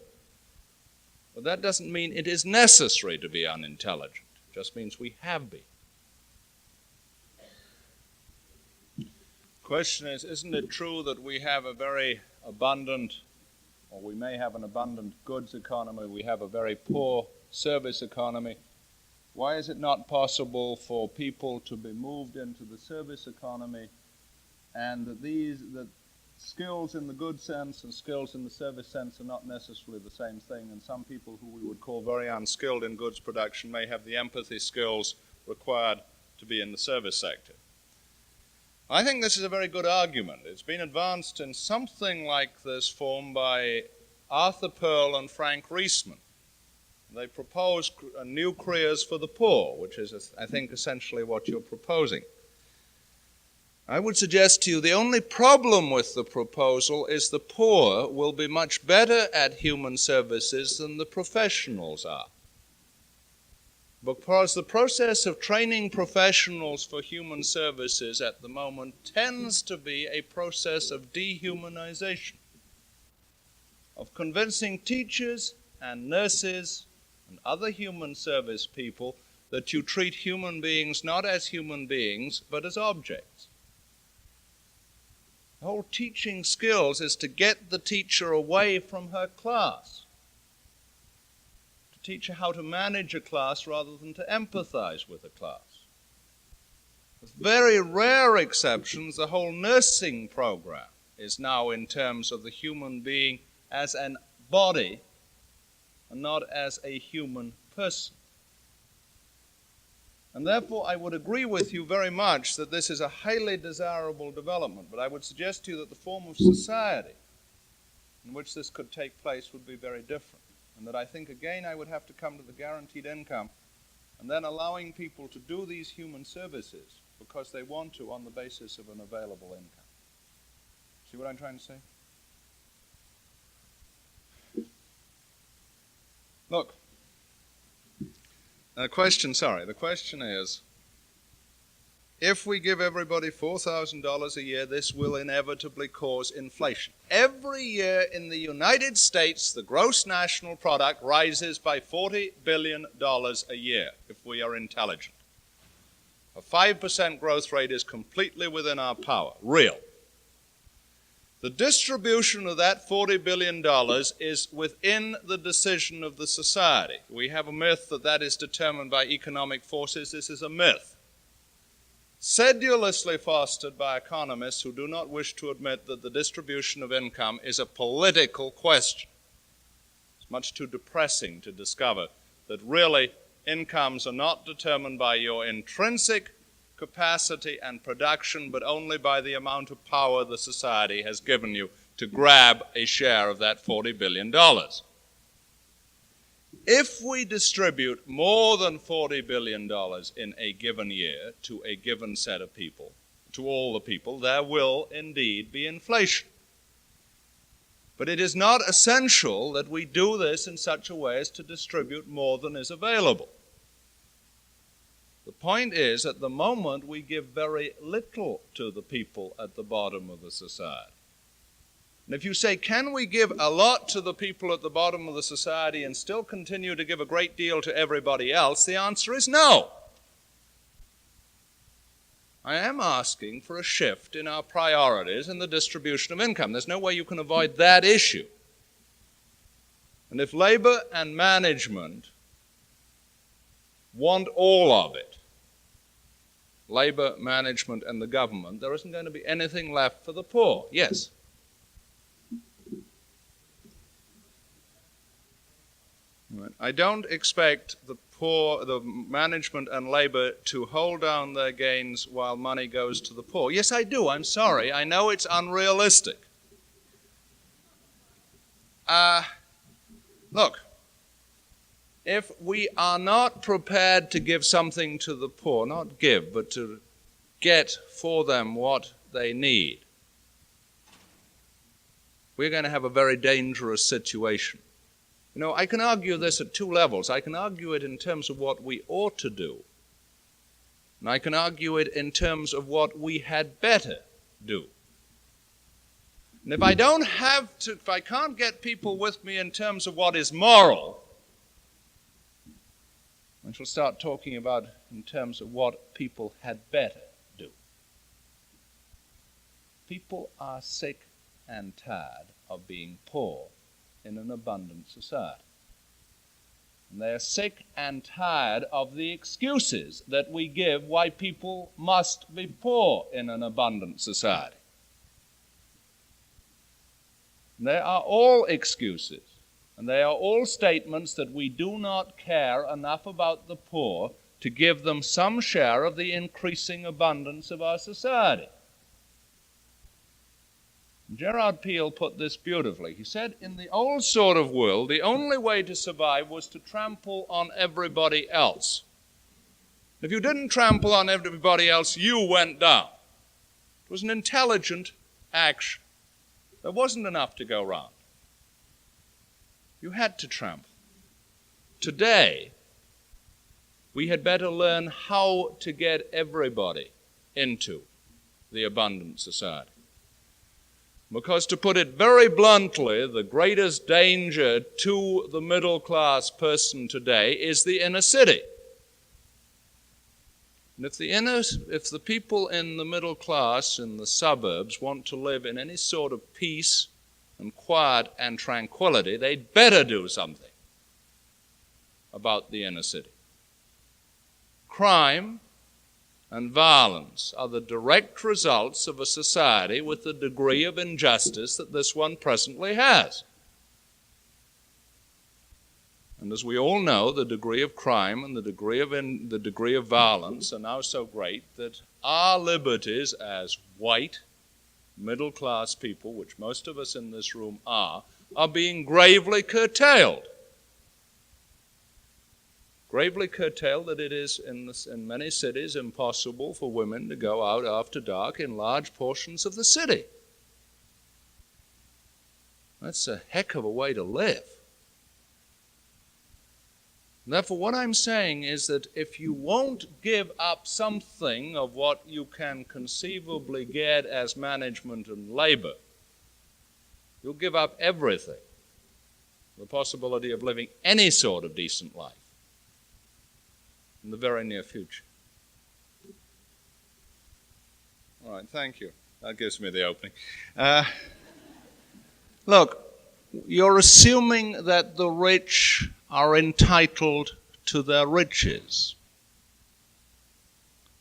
B: But that doesn't mean it is necessary to be unintelligent. It just means we have been. The question is, isn't it true that we have a very abundant, or we may have an abundant goods economy, we have a very poor service economy? Why is it not possible for people to be moved into the service economy, and that skills in the good sense and skills in the service sense are not necessarily the same thing, and some people who we would call very unskilled in goods production may have the empathy skills required to be in the service sector? I think this is a very good argument. It's been advanced in something like this form by Arthur Pearl and Frank Reisman. They propose new careers for the poor, which is, I think, essentially what you're proposing. I would suggest to you the only problem with the proposal is the poor will be much better at human services than the professionals are. Because the process of training professionals for human services at the moment tends to be a process of dehumanization, of convincing teachers and nurses and other human service people that you treat human beings not as human beings, but as objects. The whole teaching skills is to get the teacher away from her class, to teach her how to manage a class rather than to empathize with a class. With very rare exceptions, the whole nursing program is now in terms of the human being as an body and not as a human person. And therefore, I would agree with you very much that this is a highly desirable development, but I would suggest to you that the form of society in which this could take place would be very different, and that I think, again, I would have to come to the guaranteed income and then allowing people to do these human services because they want to on the basis of an available income. See what I'm trying to say? Look, the question is, if we give everybody $4,000 a year, this will inevitably cause inflation. Every year in the United States, the gross national product rises by $40 billion a year if we are intelligent. A 5% growth rate is completely within our power, real. The distribution of that $40 billion is within the decision of the society. We have a myth that is determined by economic forces. This is a myth, sedulously fostered by economists who do not wish to admit that the distribution of income is a political question. It's much too depressing to discover that really incomes are not determined by your intrinsic capacity and production, but only by the amount of power the society has given you to grab a share of that $40 billion. If we distribute more than $40 billion in a given year to a given set of people, to all the people, there will indeed be inflation. But it is not essential that we do this in such a way as to distribute more than is available. The point is, at the moment, we give very little to the people at the bottom of the society. And if you say, can we give a lot to the people at the bottom of the society and still continue to give a great deal to everybody else, the answer is no. I am asking for a shift in our priorities in the distribution of income. There's no way you can avoid that issue. And if labor and management want all of it, labor, management, and the government, there isn't going to be anything left for the poor. Yes? I don't expect the poor, the management and labor to hold down their gains while money goes to the poor. Yes, I do. I'm sorry. I know it's unrealistic. Look, if we are not prepared to give something to the poor, not give, but to get for them what they need, we're going to have a very dangerous situation. You know, I can argue this at two levels. I can argue it in terms of what we ought to do, and I can argue it in terms of what we had better do. And if I can't get people with me in terms of what is moral, I shall start talking about in terms of what people had better do. People are sick and tired of being poor in an abundant society. And they are sick and tired of the excuses that we give why people must be poor in an abundant society. They are all excuses, and they are all statements that we do not care enough about the poor to give them some share of the increasing abundance of our society. Gerard Peel put this beautifully. He said, in the old sort of world, the only way to survive was to trample on everybody else. If you didn't trample on everybody else, you went down. It was an intelligent action. There wasn't enough to go round. You had to trample. Today, we had better learn how to get everybody into the abundant society. Because, to put it very bluntly, the greatest danger to the middle-class person today is the inner city. And if the people in the middle class in the suburbs want to live in any sort of peace and quiet and tranquility, they'd better do something about the inner city. Crime and violence are the direct results of a society with the degree of injustice that this one presently has. And as we all know, the degree of crime and the degree of violence are now so great that our liberties as white, middle-class people, which most of us in this room are being gravely curtailed. Gravely curtailed that it is in many cities impossible for women to go out after dark in large portions of the city. That's a heck of a way to live. Therefore, what I'm saying is that if you won't give up something of what you can conceivably get as management and labor, you'll give up everything, the possibility of living any sort of decent life in the very near future. All right, thank you. That gives me the opening. Look, you're assuming that the rich are entitled to their riches.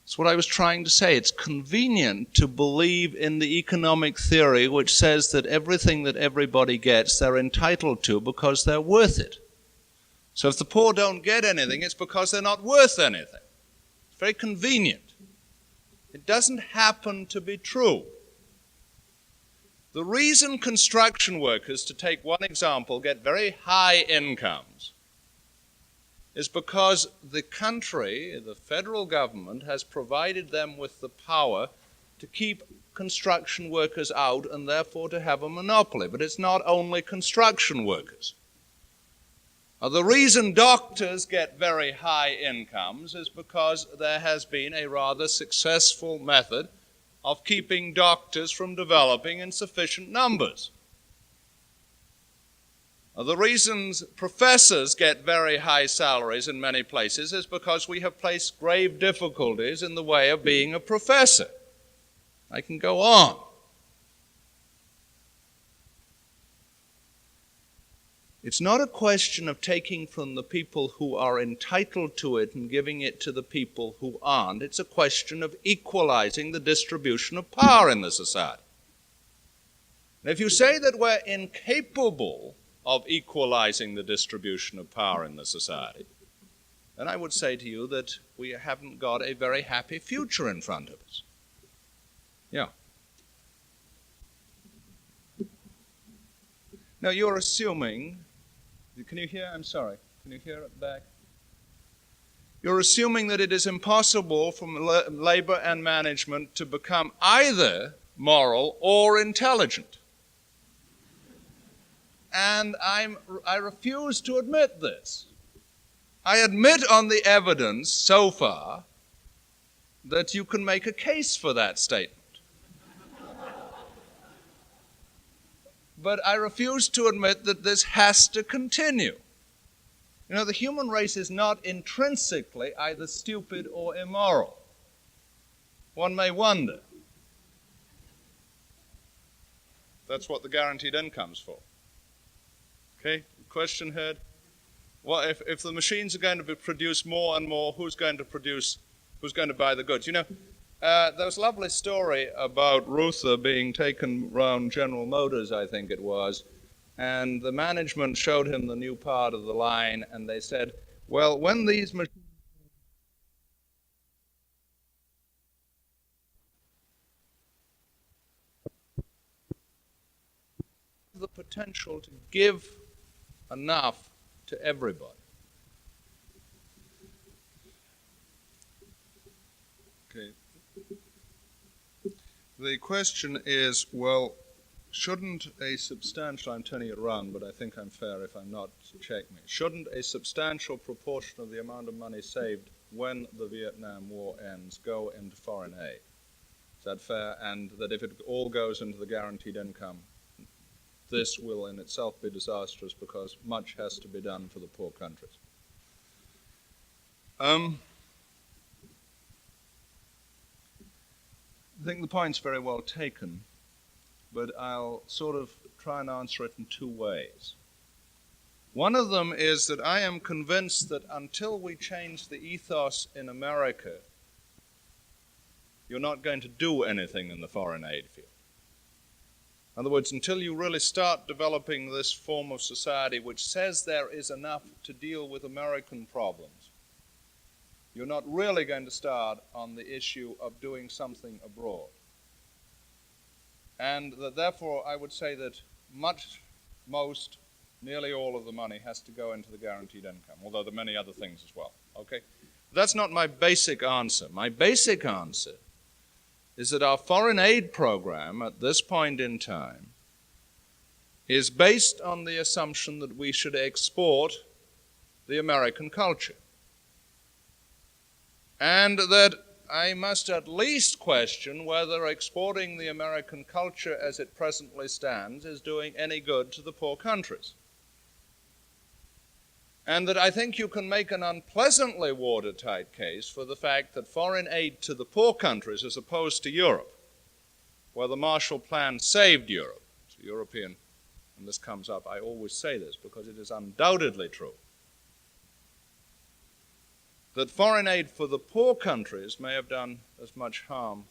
B: That's what I was trying to say. It's convenient to believe in the economic theory which says that everything that everybody gets, they're entitled to because they're worth it. So if the poor don't get anything, it's because they're not worth anything. It's very convenient. It doesn't happen to be true. The reason construction workers, to take one example, get very high incomes is because the country, the federal government, has provided them with the power to keep construction workers out and therefore to have a monopoly. But it's not only construction workers. The reason doctors get very high incomes is because there has been a rather successful method of keeping doctors from developing in sufficient numbers. The reasons professors get very high salaries in many places is because we have placed grave difficulties in the way of being a professor. I can go on. It's not a question of taking from the people who are entitled to it and giving it to the people who aren't. It's a question of equalizing the distribution of power in the society. And if you say that we're incapable of equalizing the distribution of power in the society, then I would say to you that we haven't got a very happy future in front of us. Yeah. Now you're assuming, can you hear? I'm sorry. Can you hear it back? You're assuming that it is impossible for labor and management to become either moral or intelligent. And I refuse to admit this. I admit on the evidence so far that you can make a case for that statement. But I refuse to admit that this has to continue. You know, the human race is not intrinsically either stupid or immoral. One may wonder. That's what the guaranteed income's for. Okay, question heard? Well, if the machines are going to produce more and more, who's going to buy the goods? You know, there was a lovely story about Reuther being taken around General Motors, I think it was, and the management showed him the new part of the line, and they said, well, when these machines have the potential to give enough to everybody. Okay. The question is, well, shouldn't a substantial, I'm turning it around, but I think I'm fair if I'm not, check me. Shouldn't a substantial proportion of the amount of money saved when the Vietnam War ends go into foreign aid? Is that fair? And that if it all goes into the guaranteed income, this will in itself be disastrous because much has to be done for the poor countries. I think the point's very well taken, but I'll sort of try and answer it in two ways. One of them is that I am convinced that until we change the ethos in America, you're not going to do anything in the foreign aid field. In other words, until you really start developing this form of society which says there is enough to deal with American problems, you're not really going to start on the issue of doing something abroad. And that therefore I would say that nearly all of the money has to go into the guaranteed income, although there are many other things as well. Okay? That's not my basic answer. My basic answer is that our foreign aid program at this point in time is based on the assumption that we should export the American culture. And that I must at least question whether exporting the American culture as it presently stands is doing any good to the poor countries. And that I think you can make an unpleasantly watertight case for the fact that foreign aid to the poor countries, as opposed to Europe, where the Marshall Plan saved Europe, it's European, and this comes up, I always say this because it is undoubtedly true, that foreign aid for the poor countries may have done as much harm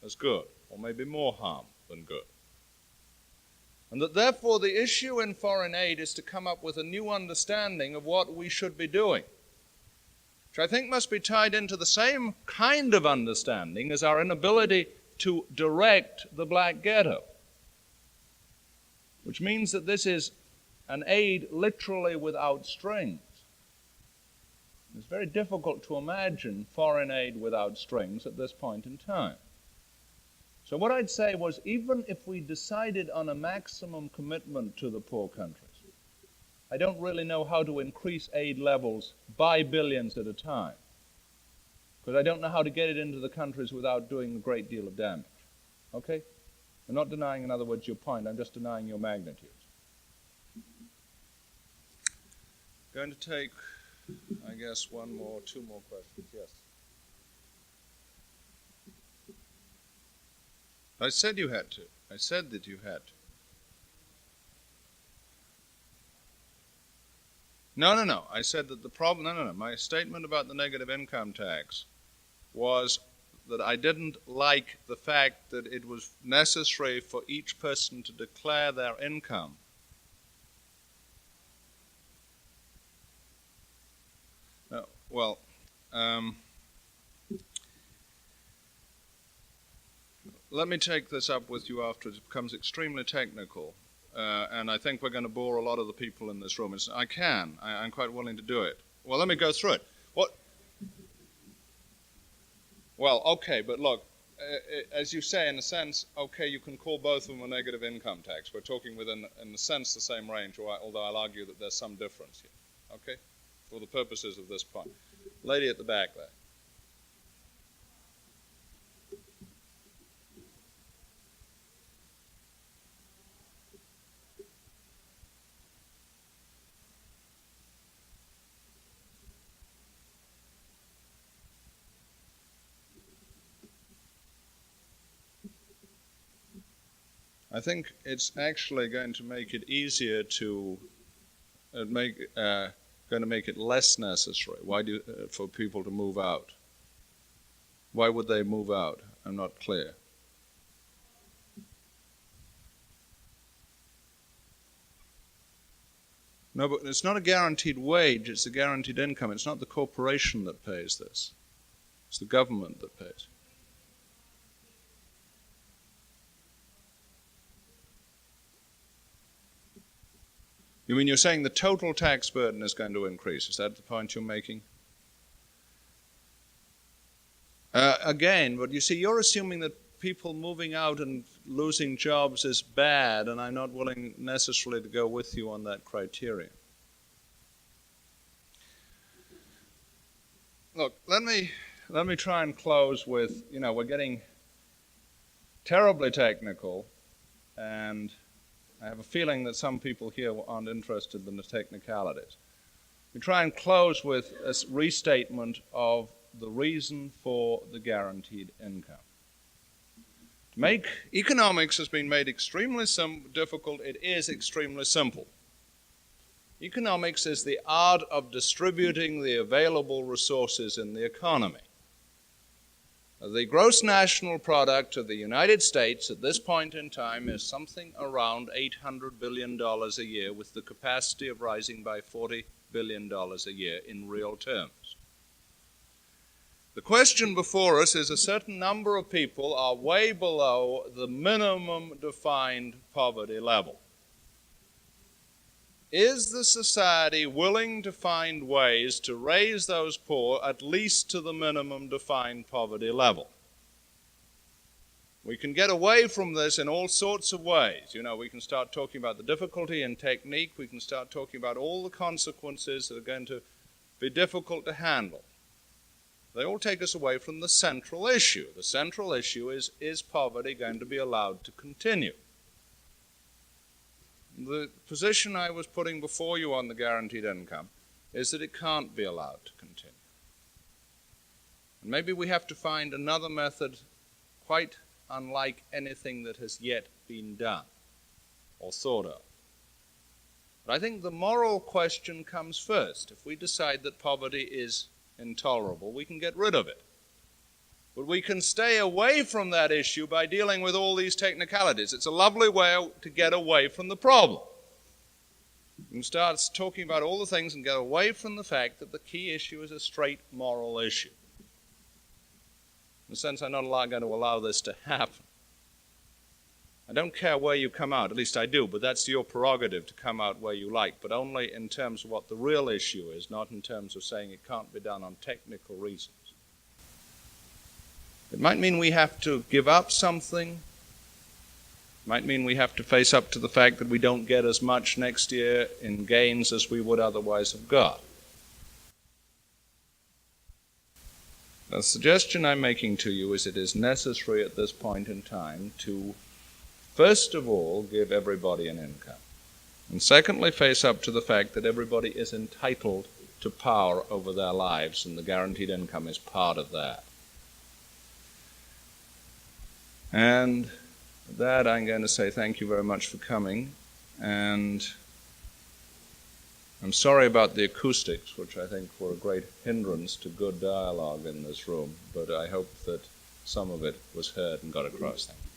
B: as good, or maybe more harm than good. And that therefore the issue in foreign aid is to come up with a new understanding of what we should be doing, which I think must be tied into the same kind of understanding as our inability to direct the black ghetto, which means that this is an aid literally without strings. It's very difficult to imagine foreign aid without strings at this point in time. So what I'd say was, even if we decided on a maximum commitment to the poor countries, I don't really know how to increase aid levels by billions at a time, because I don't know how to get it into the countries without doing a great deal of damage. Okay? I'm not denying, in other words, your point. I'm just denying your magnitude. Going to take, I guess, two more questions. Yes. I said you had to. I said that you had to. No. I said that the problem, no. My statement about the negative income tax was that I didn't like the fact that it was necessary for each person to declare their income. Now, Well, let me take this up with you after it becomes extremely technical, and I think we're going to bore a lot of the people in this room. I'm quite willing to do it. Well, let me go through it. What? Well, okay, but look, as you say, in a sense, okay, you can call both of them a negative income tax. We're talking within, in a sense, the same range, although I'll argue that there's some difference here, okay, for the purposes of this point. Lady at the back there. I think it's actually going to make it easier to going to make it less necessary. For people to move out? Why would they move out? I'm not clear. No, but it's not a guaranteed wage, it's a guaranteed income. It's not the corporation that pays this. It's the government that pays. You mean you're saying the total tax burden is going to increase? Is that the point you're making? Again, but you see, you're assuming that people moving out and losing jobs is bad, and I'm not willing necessarily to go with you on that criterion. Look, let me try and close with, we're getting terribly technical, and I have a feeling that some people here aren't interested in the technicalities. We try and close with a restatement of the reason for the guaranteed income. Economics has been made extremely difficult. It is extremely simple. Economics is the art of distributing the available resources in the economy. The gross national product of the United States at this point in time is something around $800 billion a year, with the capacity of rising by $40 billion a year in real terms. The question before us is a certain number of people are way below the minimum defined poverty level. Is the society willing to find ways to raise those poor at least to the minimum defined poverty level? We can get away from this in all sorts of ways. We can start talking about the difficulty in technique. We can start talking about all the consequences that are going to be difficult to handle. They all take us away from the central issue. The central issue is poverty going to be allowed to continue? The position I was putting before you on the guaranteed income is that it can't be allowed to continue. And maybe we have to find another method quite unlike anything that has yet been done or thought of. But I think the moral question comes first. If we decide that poverty is intolerable, we can get rid of it. But we can stay away from that issue by dealing with all these technicalities. It's a lovely way to get away from the problem. You can start talking about all the things and get away from the fact that the key issue is a straight moral issue. In a sense, I'm not going to allow this to happen. I don't care where you come out, at least I do, but that's your prerogative to come out where you like, but only in terms of what the real issue is, not in terms of saying it can't be done on technical reasons. It might mean we have to give up something. It might mean we have to face up to the fact that we don't get as much next year in gains as we would otherwise have got. The suggestion I'm making to you is it is necessary at this point in time to, first of all, give everybody an income. And secondly, face up to the fact that everybody is entitled to power over their lives, and the guaranteed income is part of that. And with that, I'm going to say thank you very much for coming, and I'm sorry about the acoustics, which I think were a great hindrance to good dialogue in this room, but I hope that some of it was heard and got across. Thank you.